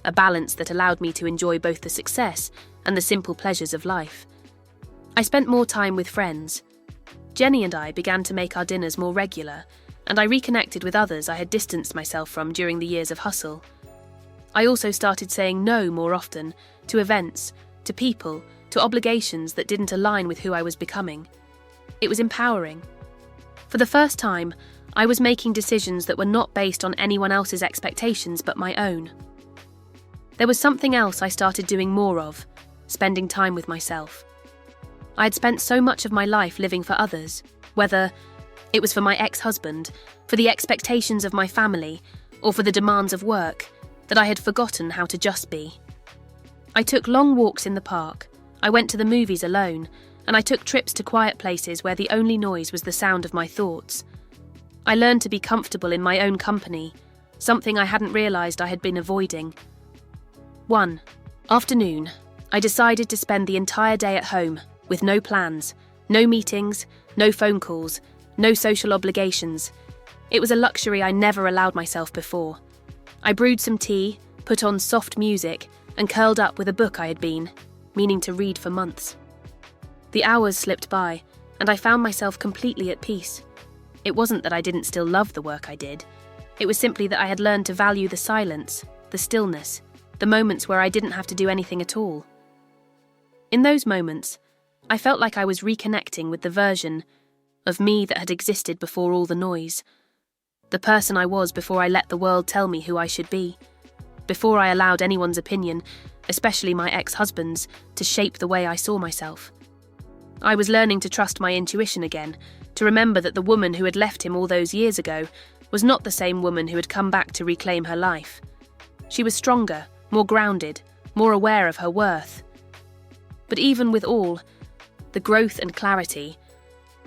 a balance that allowed me to enjoy both the success and the simple pleasures of life. I spent more time with friends. Jenny and I began to make our dinners more regular, and I reconnected with others I had distanced myself from during the years of hustle. I also started saying no more often, to events, to people, to obligations that didn't align with who I was becoming. It was empowering. For the first time, I was making decisions that were not based on anyone else's expectations but my own. There was something else I started doing more of, spending time with myself. I had spent so much of my life living for others, whether it was for my ex-husband, for the expectations of my family, or for the demands of work, that I had forgotten how to just be. I took long walks in the park, I went to the movies alone, and I took trips to quiet places where the only noise was the sound of my thoughts. I learned to be comfortable in my own company, something I hadn't realised I had been avoiding. One afternoon, I decided to spend the entire day at home, with no plans, no meetings, no phone calls, no social obligations. It was a luxury I never allowed myself before. I brewed some tea, put on soft music, and curled up with a book I had been meaning to read for months. The hours slipped by, and I found myself completely at peace. It wasn't that I didn't still love the work I did. It was simply that I had learned to value the silence, the stillness, the moments where I didn't have to do anything at all. In those moments, I felt like I was reconnecting with the version of me that had existed before all the noise. The person I was before I let the world tell me who I should be. Before I allowed anyone's opinion, especially my ex-husband's, to shape the way I saw myself. I was learning to trust my intuition again, to remember that the woman who had left him all those years ago was not the same woman who had come back to reclaim her life. She was stronger, more grounded, more aware of her worth. But even with all the growth and clarity,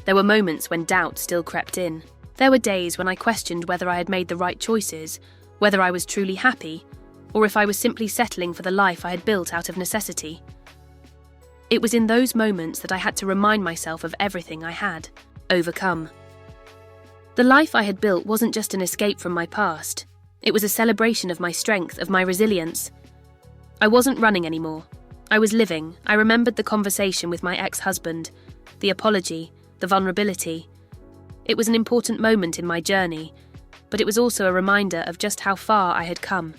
there were moments when doubt still crept in. There were days when I questioned whether I had made the right choices, whether I was truly happy, or if I was simply settling for the life I had built out of necessity. It was in those moments that I had to remind myself of everything I had overcome. The life I had built wasn't just an escape from my past. It was a celebration of my strength, of my resilience. I wasn't running anymore. I was living. I remembered the conversation with my ex-husband, the apology, the vulnerability. It was an important moment in my journey, but it was also a reminder of just how far I had come.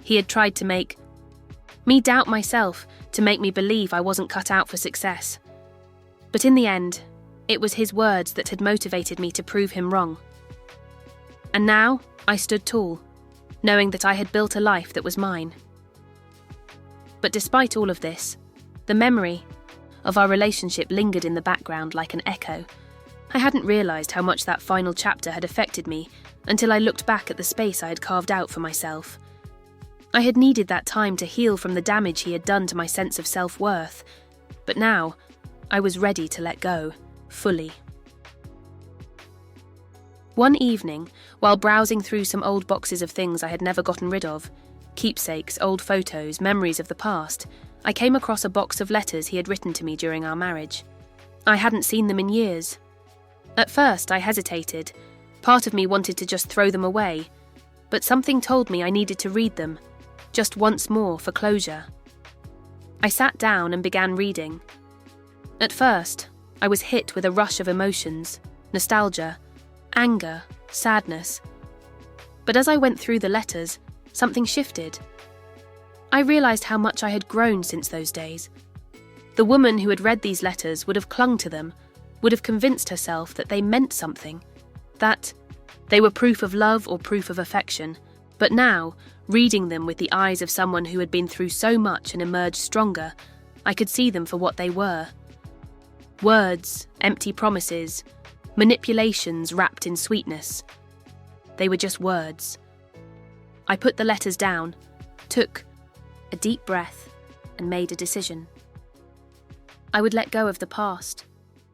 He had tried to make me doubt myself, to make me believe I wasn't cut out for success. But in the end, it was his words that had motivated me to prove him wrong. And now, I stood tall, knowing that I had built a life that was mine. But despite all of this, the memory of our relationship lingered in the background like an echo. I hadn't realised how much that final chapter had affected me until I looked back at the space I had carved out for myself. I had needed that time to heal from the damage he had done to my sense of self-worth, but now I was ready to let go, fully. One evening, while browsing through some old boxes of things I had never gotten rid of, keepsakes, old photos, memories of the past, I came across a box of letters he had written to me during our marriage. I hadn't seen them in years. At first, I hesitated. Part of me wanted to just throw them away, but something told me I needed to read them, just once more for closure. I sat down and began reading. At first, I was hit with a rush of emotions, nostalgia, anger, sadness. But as I went through the letters, something shifted. I realised how much I had grown since those days. The woman who had read these letters would have clung to them, would have convinced herself that they meant something, that they were proof of love or proof of affection. But now, reading them with the eyes of someone who had been through so much and emerged stronger, I could see them for what they were. Words, empty promises, manipulations wrapped in sweetness. They were just words. I put the letters down, took a deep breath, and made a decision. I would let go of the past.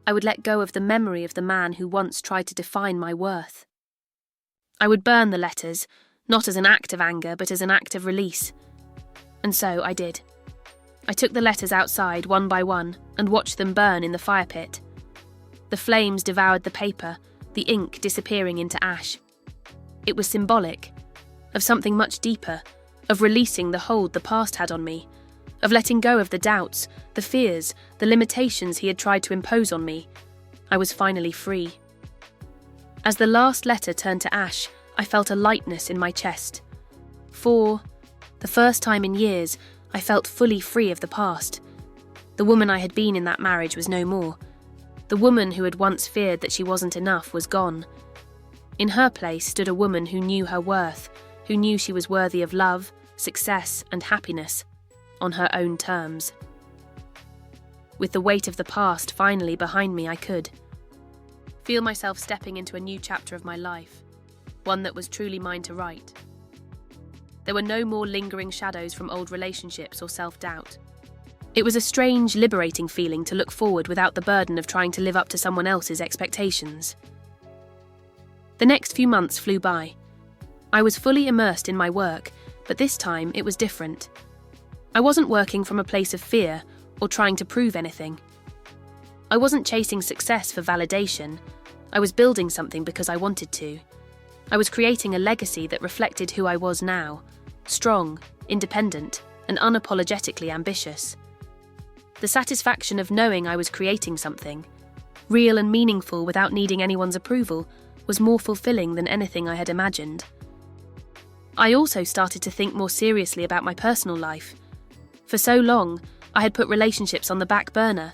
I would let go of the memory of the man who once tried to define my worth. I would burn the letters, not as an act of anger, but as an act of release. And so I did. I took the letters outside one by one and watched them burn in the fire pit. The flames devoured the paper, the ink disappearing into ash. It was symbolic of something much deeper, of releasing the hold the past had on me, of letting go of the doubts, the fears, the limitations he had tried to impose on me. I was finally free. As the last letter turned to ash, I felt a lightness in my chest. For the first time in years, I felt fully free of the past. The woman I had been in that marriage was no more. The woman who had once feared that she wasn't enough was gone. In her place stood a woman who knew her worth, who knew she was worthy of love, success, and happiness, on her own terms. With the weight of the past finally behind me, I could feel myself stepping into a new chapter of my life, one that was truly mine to write. There were no more lingering shadows from old relationships or self-doubt. It was a strange, liberating feeling to look forward without the burden of trying to live up to someone else's expectations. The next few months flew by. I was fully immersed in my work, but this time it was different. I wasn't working from a place of fear or trying to prove anything. I wasn't chasing success for validation. I was building something because I wanted to. I was creating a legacy that reflected who I was now, strong, independent, and unapologetically ambitious. The satisfaction of knowing I was creating something, real and meaningful without needing anyone's approval, was more fulfilling than anything I had imagined. I also started to think more seriously about my personal life. For so long, I had put relationships on the back burner.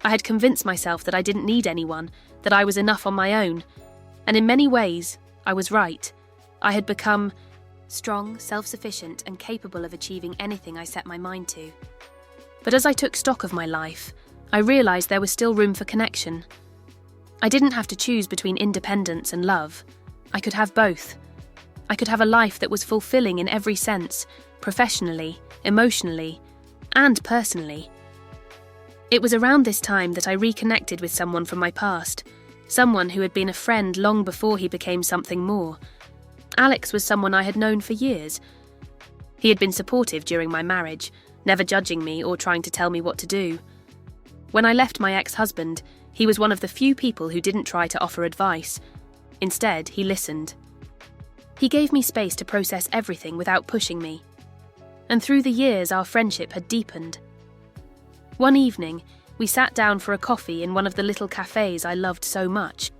I had convinced myself that I didn't need anyone, that I was enough on my own. And in many ways, I was right. I had become strong, self-sufficient, and capable of achieving anything I set my mind to. But as I took stock of my life, I realised there was still room for connection. I didn't have to choose between independence and love. I could have both. I could have a life that was fulfilling in every sense, professionally, emotionally, and personally. It was around this time that I reconnected with someone from my past, someone who had been a friend long before he became something more. Alex was someone I had known for years. He had been supportive during my marriage, never judging me or trying to tell me what to do. When I left my ex-husband, he was one of the few people who didn't try to offer advice. Instead, he listened. He gave me space to process everything without pushing me. And through the years, our friendship had deepened. One evening, we sat down for a coffee in one of the little cafes I loved so much.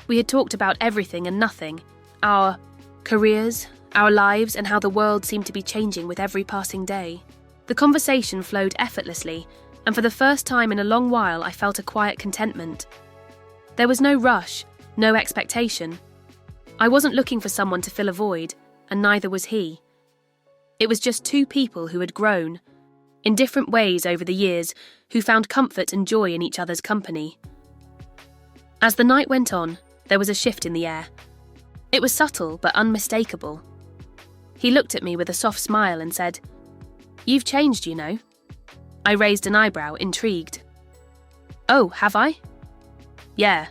We had talked about everything and nothing, our careers, our lives, and how the world seemed to be changing with every passing day. The conversation flowed effortlessly, and for the first time in a long while I felt a quiet contentment. There was no rush, no expectation. I wasn't looking for someone to fill a void, and neither was he. It was just two people who had grown, in different ways over the years, who found comfort and joy in each other's company. As the night went on, there was a shift in the air. It was subtle but unmistakable. He looked at me with a soft smile and said, "You've changed, you know." I raised an eyebrow, intrigued. "Oh, have I?" "Yeah,"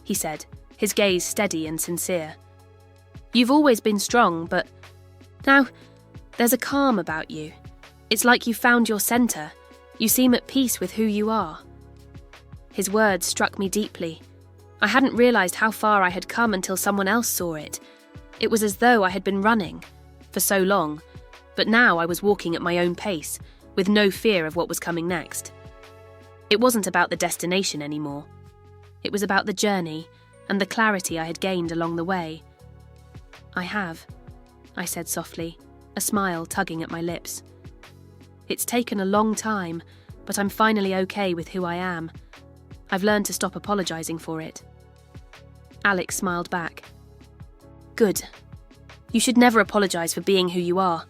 he said, his gaze steady and sincere. "You've always been strong, but now there's a calm about you. It's like you found your centre. You seem at peace with who you are." His words struck me deeply. I hadn't realised how far I had come until someone else saw it. It was as though I had been running for so long, but now I was walking at my own pace, with no fear of what was coming next. It wasn't about the destination anymore. It was about the journey and the clarity I had gained along the way. "I have," I said softly, a smile tugging at my lips. "It's taken a long time, but I'm finally okay with who I am. I've learned to stop apologising for it." Alex smiled back. "Good. You should never apologise for being who you are."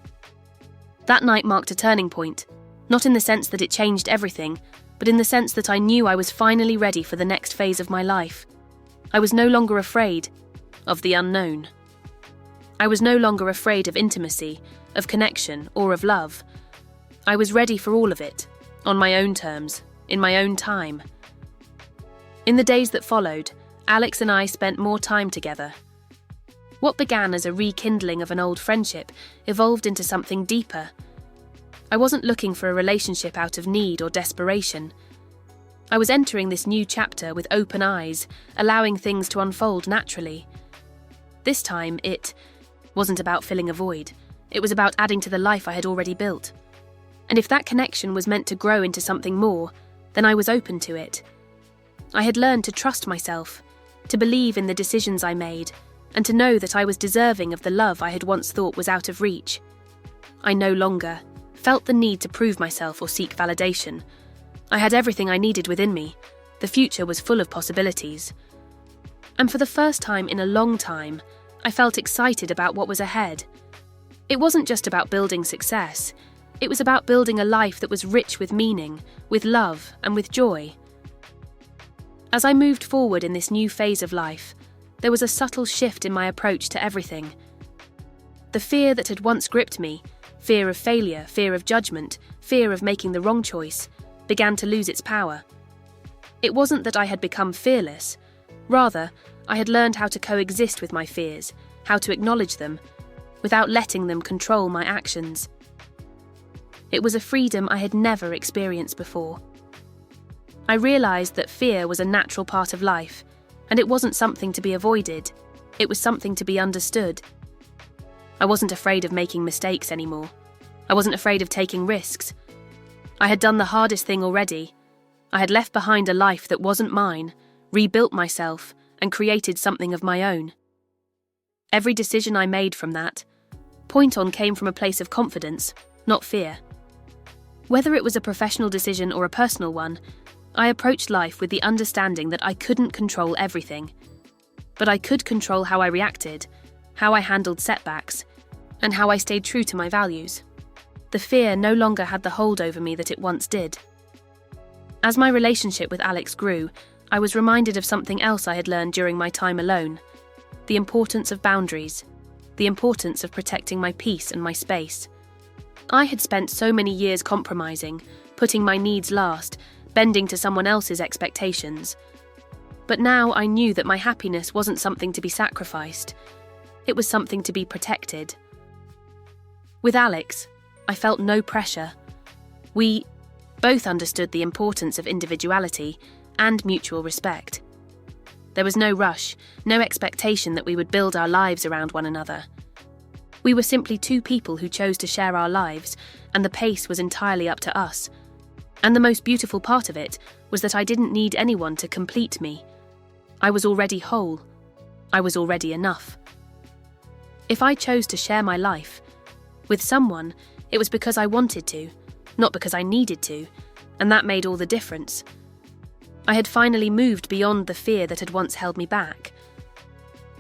That night marked a turning point, not in the sense that it changed everything, but in the sense that I knew I was finally ready for the next phase of my life. I was no longer afraid of the unknown. I was no longer afraid of intimacy, of connection, or of love. I was ready for all of it, on my own terms, in my own time. In the days that followed, Alex and I spent more time together. What began as a rekindling of an old friendship evolved into something deeper. I wasn't looking for a relationship out of need or desperation. I was entering this new chapter with open eyes, allowing things to unfold naturally. This time, it wasn't about filling a void. It was about adding to the life I had already built. And if that connection was meant to grow into something more, then I was open to it. I had learned to trust myself, to believe in the decisions I made, and to know that I was deserving of the love I had once thought was out of reach. I no longer felt the need to prove myself or seek validation. I had everything I needed within me. The future was full of possibilities. And for the first time in a long time, I felt excited about what was ahead. It wasn't just about building success. It was about building a life that was rich with meaning, with love, and with joy. As I moved forward in this new phase of life, there was a subtle shift in my approach to everything. The fear that had once gripped me, fear of failure, fear of judgment, fear of making the wrong choice, began to lose its power. It wasn't that I had become fearless. Rather, I had learned how to coexist with my fears, how to acknowledge them, without letting them control my actions. It was a freedom I had never experienced before. I realized that fear was a natural part of life, and it wasn't something to be avoided. It was something to be understood. I wasn't afraid of making mistakes anymore. I wasn't afraid of taking risks. I had done the hardest thing already. I had left behind a life that wasn't mine, rebuilt myself, and created something of my own. Every decision I made from that point on came from a place of confidence, not fear. Whether it was a professional decision or a personal one, I approached life with the understanding that I couldn't control everything. But I could control how I reacted, how I handled setbacks, and how I stayed true to my values. The fear no longer had the hold over me that it once did. As my relationship with Alex grew, I was reminded of something else I had learned during my time alone: the importance of boundaries, the importance of protecting my peace and my space. I had spent so many years compromising, putting my needs last, bending to someone else's expectations. But now I knew that my happiness wasn't something to be sacrificed. It was something to be protected. With Alex, I felt no pressure. We both understood the importance of individuality and mutual respect. There was no rush, no expectation that we would build our lives around one another. We were simply two people who chose to share our lives, and the pace was entirely up to us. And the most beautiful part of it was that I didn't need anyone to complete me. I was already whole. I was already enough. If I chose to share my life with someone, it was because I wanted to, not because I needed to, and that made all the difference. I had finally moved beyond the fear that had once held me back.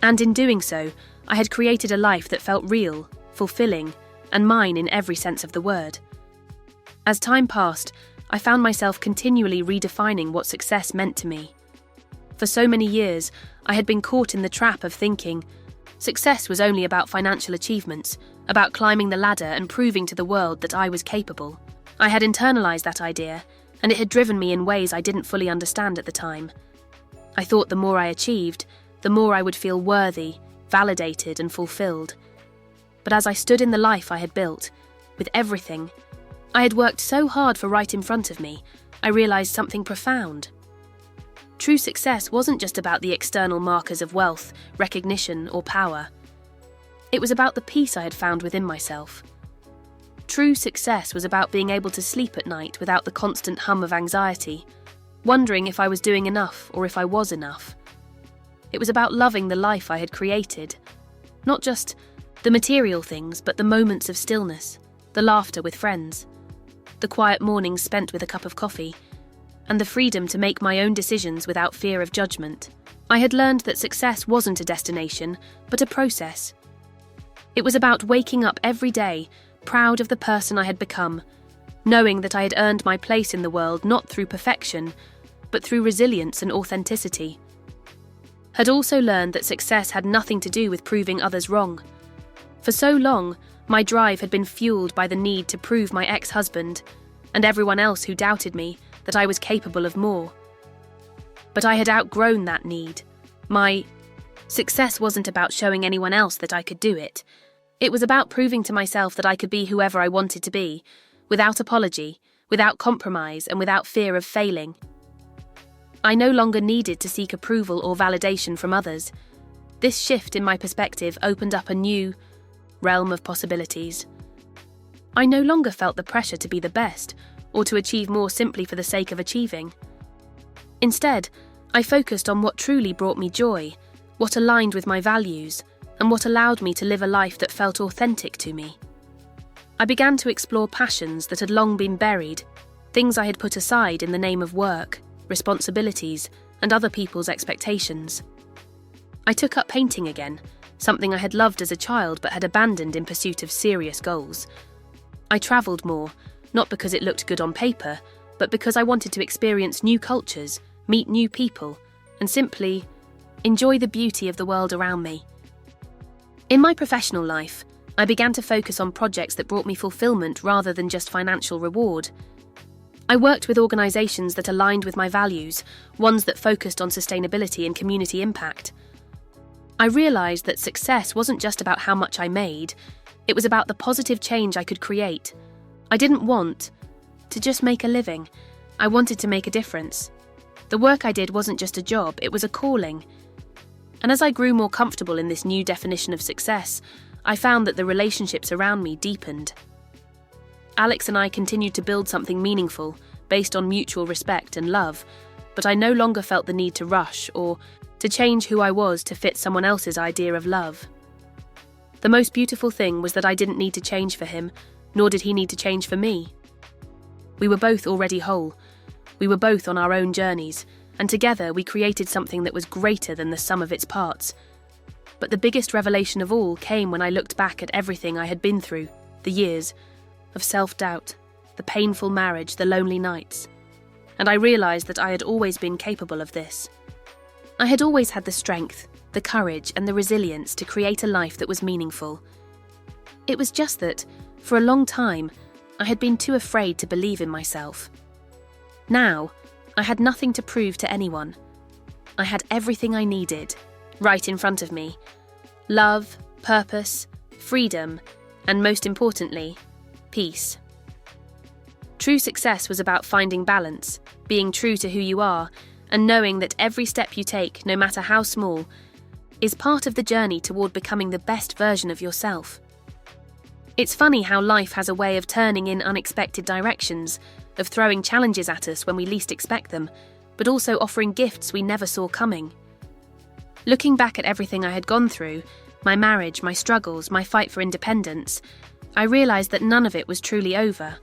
And in doing so, I had created a life that felt real, fulfilling, and mine in every sense of the word. As time passed, I found myself continually redefining what success meant to me. For so many years, I had been caught in the trap of thinking success was only about financial achievements, about climbing the ladder and proving to the world that I was capable. I had internalized that idea, and it had driven me in ways I didn't fully understand at the time. I thought the more I achieved, the more I would feel worthy, validated, and fulfilled. But as I stood in the life I had built, with everything I had worked so hard for right in front of me, I realized something profound. True success wasn't just about the external markers of wealth, recognition, or power. It was about the peace I had found within myself. True success was about being able to sleep at night without the constant hum of anxiety, wondering if I was doing enough or if I was enough. It was about loving the life I had created, not just the material things, but the moments of stillness, the laughter with friends, the quiet mornings spent with a cup of coffee, and the freedom to make my own decisions without fear of judgment. I had learned that success wasn't a destination, but a process. It was about waking up every day, proud of the person I had become, knowing that I had earned my place in the world not through perfection, but through resilience and authenticity. Had also learned that success had nothing to do with proving others wrong. For so long, My drive had been fueled by the need to prove my ex-husband and everyone else who doubted me that I was capable of more. But I had outgrown that need. My success wasn't about showing anyone else that I could do it. It was about proving to myself that I could be whoever I wanted to be, without apology, without compromise, and without fear of failing. I no longer needed to seek approval or validation from others. This shift in my perspective opened up a new realm of possibilities. I no longer felt the pressure to be the best or to achieve more simply for the sake of achieving. Instead, I focused on what truly brought me joy, what aligned with my values, and what allowed me to live a life that felt authentic to me. I began to explore passions that had long been buried, things I had put aside in the name of work, responsibilities, and other people's expectations. I took up painting again, something I had loved as a child but had abandoned in pursuit of serious goals. I travelled more, not because it looked good on paper, but because I wanted to experience new cultures, meet new people, and simply enjoy the beauty of the world around me. In my professional life, I began to focus on projects that brought me fulfillment rather than just financial reward. I worked with organisations that aligned with my values, ones that focused on sustainability and community impact. I realised that success wasn't just about how much I made, it was about the positive change I could create. I didn't want to just make a living, I wanted to make a difference. The work I did wasn't just a job, it was a calling. And as I grew more comfortable in this new definition of success, I found that the relationships around me deepened. Alex and I continued to build something meaningful, based on mutual respect and love, but I no longer felt the need to rush or to change who I was to fit someone else's idea of love. The most beautiful thing was that I didn't need to change for him, nor did he need to change for me. We were both already whole. We were both on our own journeys, and together we created something that was greater than the sum of its parts. But the biggest revelation of all came when I looked back at everything I had been through, the years of self-doubt, the painful marriage, the lonely nights. And I realised that I had always been capable of this. I had always had the strength, the courage, and the resilience to create a life that was meaningful. It was just that, for a long time, I had been too afraid to believe in myself. Now, I had nothing to prove to anyone. I had everything I needed, right in front of me. Love, purpose, freedom, and most importantly, peace. True success was about finding balance, being true to who you are, and knowing that every step you take, no matter how small, is part of the journey toward becoming the best version of yourself. It's funny how life has a way of turning in unexpected directions, of throwing challenges at us when we least expect them, but also offering gifts we never saw coming. Looking back at everything I had gone through, my marriage, my struggles, my fight for independence, I realised that none of it was truly over.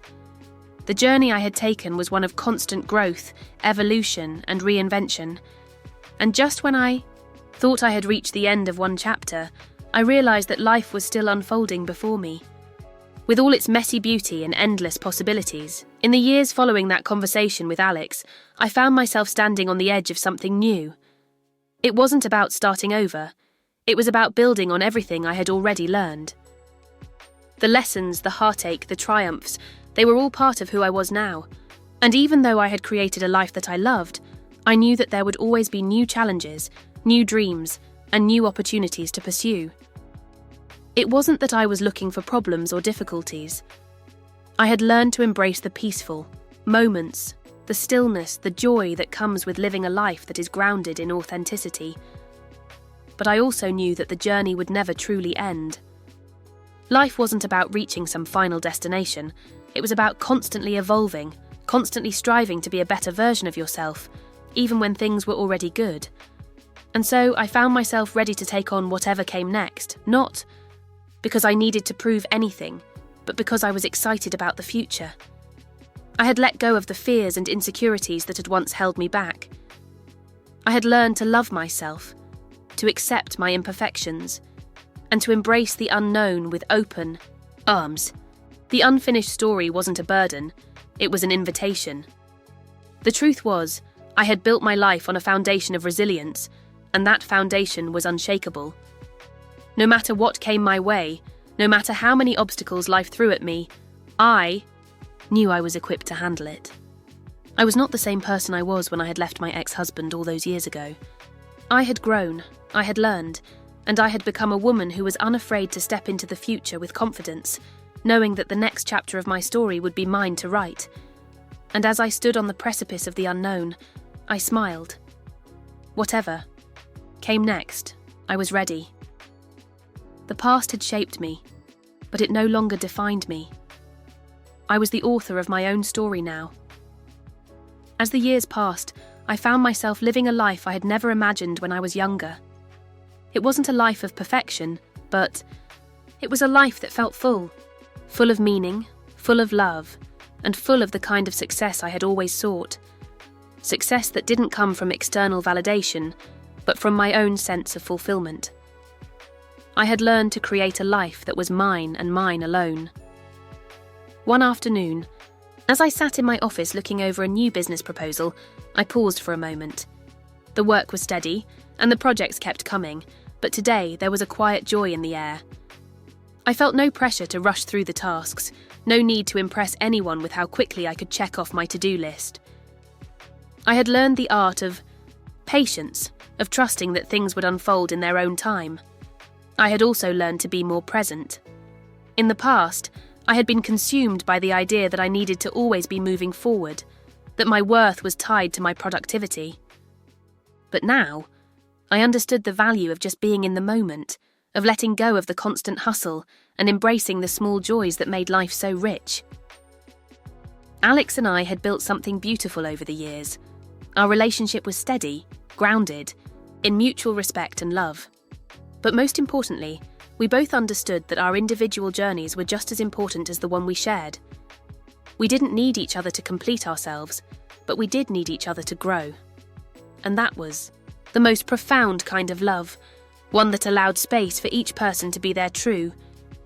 The journey I had taken was one of constant growth, evolution, and reinvention. And just when I thought I had reached the end of one chapter, I realised that life was still unfolding before me. With all its messy beauty and endless possibilities, in the years following that conversation with Alex, I found myself standing on the edge of something new. It wasn't about starting over. It was about building on everything I had already learned. The lessons, the heartache, the triumphs, they were all part of who I was now. And even though I had created a life that I loved, I knew that there would always be new challenges, new dreams, and new opportunities to pursue. It wasn't that I was looking for problems or difficulties. I had learned to embrace the peaceful moments, the stillness, the joy that comes with living a life that is grounded in authenticity. But I also knew that the journey would never truly end. Life wasn't about reaching some final destination. It was about constantly evolving, constantly striving to be a better version of yourself, even when things were already good. And so I found myself ready to take on whatever came next, not because I needed to prove anything, but because I was excited about the future. I had let go of the fears and insecurities that had once held me back. I had learned to love myself, to accept my imperfections, and to embrace the unknown with open arms. The unfinished story wasn't a burden, it was an invitation. The truth was, I had built my life on a foundation of resilience, and that foundation was unshakable. No matter what came my way, No matter how many obstacles life threw at me, I knew I was equipped to handle it. I was not the same person I was when I had left my ex-husband all those years ago. I had grown, I had learned, and I had become a woman who was unafraid to step into the future with confidence, knowing that the next chapter of my story would be mine to write. And as I stood on the precipice of the unknown, I smiled. Whatever came next, I was ready. The past had shaped me, but it no longer defined me. I was the author of my own story now. As the years passed, I found myself living a life I had never imagined when I was younger. It wasn't a life of perfection, but it was a life that felt full of meaning, full of love, and full of the kind of success I had always sought. Success that didn't come from external validation, but from my own sense of fulfillment. I had learned to create a life that was mine and mine alone. One afternoon, as I sat in my office looking over a new business proposal, I paused for a moment. The work was steady, and the projects kept coming, but today there was a quiet joy in the air. I felt no pressure to rush through the tasks, no need to impress anyone with how quickly I could check off my to-do list. I had learned the art of patience, of trusting that things would unfold in their own time. I had also learned to be more present. In the past, I had been consumed by the idea that I needed to always be moving forward, that my worth was tied to my productivity. But now, I understood the value of just being in the moment, of letting go of the constant hustle and embracing the small joys that made life so rich. Alex and I had built something beautiful over the years. Our relationship was steady, grounded, in mutual respect and love. But most importantly, we both understood that our individual journeys were just as important as the one we shared. We didn't need each other to complete ourselves, but we did need each other to grow. And that was the most profound kind of love, one that allowed space for each person to be their true,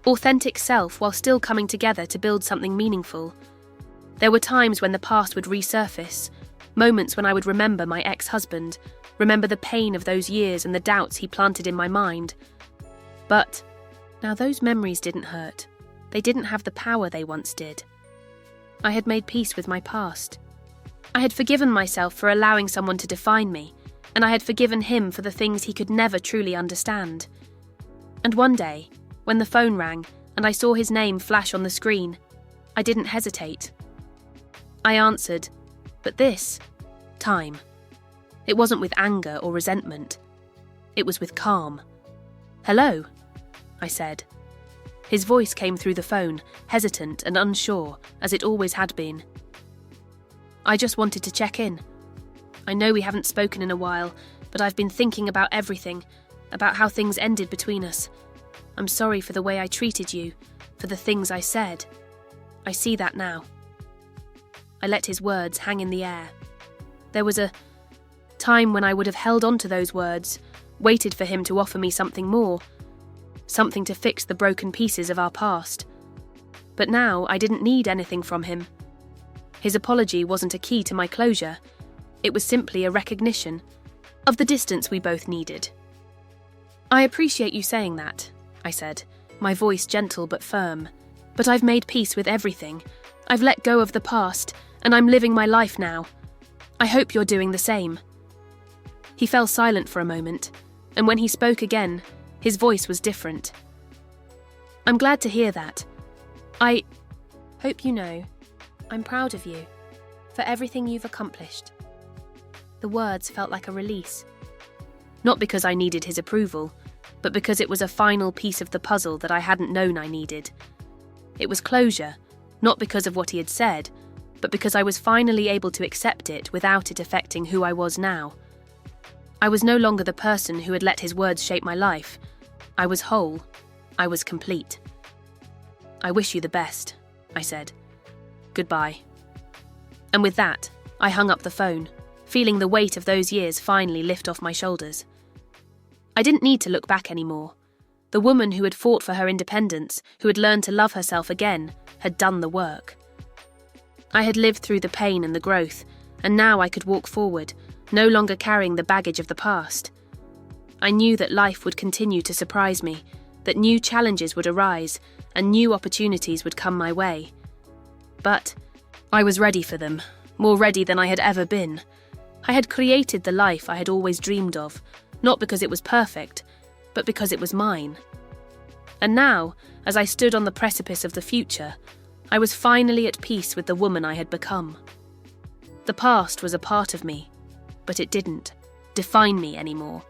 authentic self while still coming together to build something meaningful. There were times when the past would resurface, moments when I would remember my ex-husband, remember the pain of those years and the doubts he planted in my mind. But now those memories didn't hurt. They didn't have the power they once did. I had made peace with my past. I had forgiven myself for allowing someone to define me, and I had forgiven him for the things he could never truly understand. And one day, when the phone rang and I saw his name flash on the screen, I didn't hesitate. I answered, but this time, it wasn't with anger or resentment. It was with calm. "Hello," I said. His voice came through the phone, hesitant and unsure, as it always had been. "I just wanted to check in. I know we haven't spoken in a while, but I've been thinking about everything, about how things ended between us. I'm sorry for the way I treated you, for the things I said. I see that now." I let his words hang in the air. There was a time when I would have held on to those words, waited for him to offer me something more, something to fix the broken pieces of our past. But now I didn't need anything from him. His apology wasn't a key to my closure. It was simply a recognition of the distance we both needed. "I appreciate you saying that," I said, my voice gentle but firm. "But I've made peace with everything. I've let go of the past, and I'm living my life now. I hope you're doing the same." He fell silent for a moment, and when he spoke again, his voice was different. "I'm glad to hear that. I hope you know, I'm proud of you, for everything you've accomplished." The words felt like a release. Not because I needed his approval, but because it was a final piece of the puzzle that I hadn't known I needed. It was closure, not because of what he had said, but because I was finally able to accept it without it affecting who I was now. I was no longer the person who had let his words shape my life. I was whole. I was complete. "I wish you the best," I said. "Goodbye." And with that, I hung up the phone, feeling the weight of those years finally lift off my shoulders. I didn't need to look back anymore. The woman who had fought for her independence, who had learned to love herself again, had done the work. I had lived through the pain and the growth, and now I could walk forward, no longer carrying the baggage of the past. I knew that life would continue to surprise me, that new challenges would arise and new opportunities would come my way. But I was ready for them, more ready than I had ever been. I had created the life I had always dreamed of, not because it was perfect, but because it was mine. And now, as I stood on the precipice of the future, I was finally at peace with the woman I had become. The past was a part of me, but it didn't define me anymore.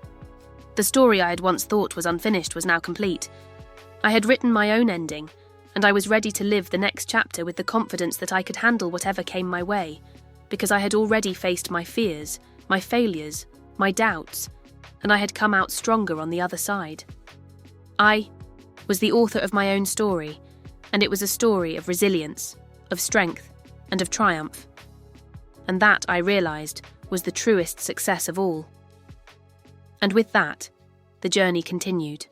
The story I had once thought was unfinished was now complete. I had written my own ending, and I was ready to live the next chapter with the confidence that I could handle whatever came my way, because I had already faced my fears, my failures, my doubts, and I had come out stronger on the other side. I was the author of my own story, and it was a story of resilience, of strength, and of triumph. And that, I realised, was the truest success of all. And with that, the journey continued.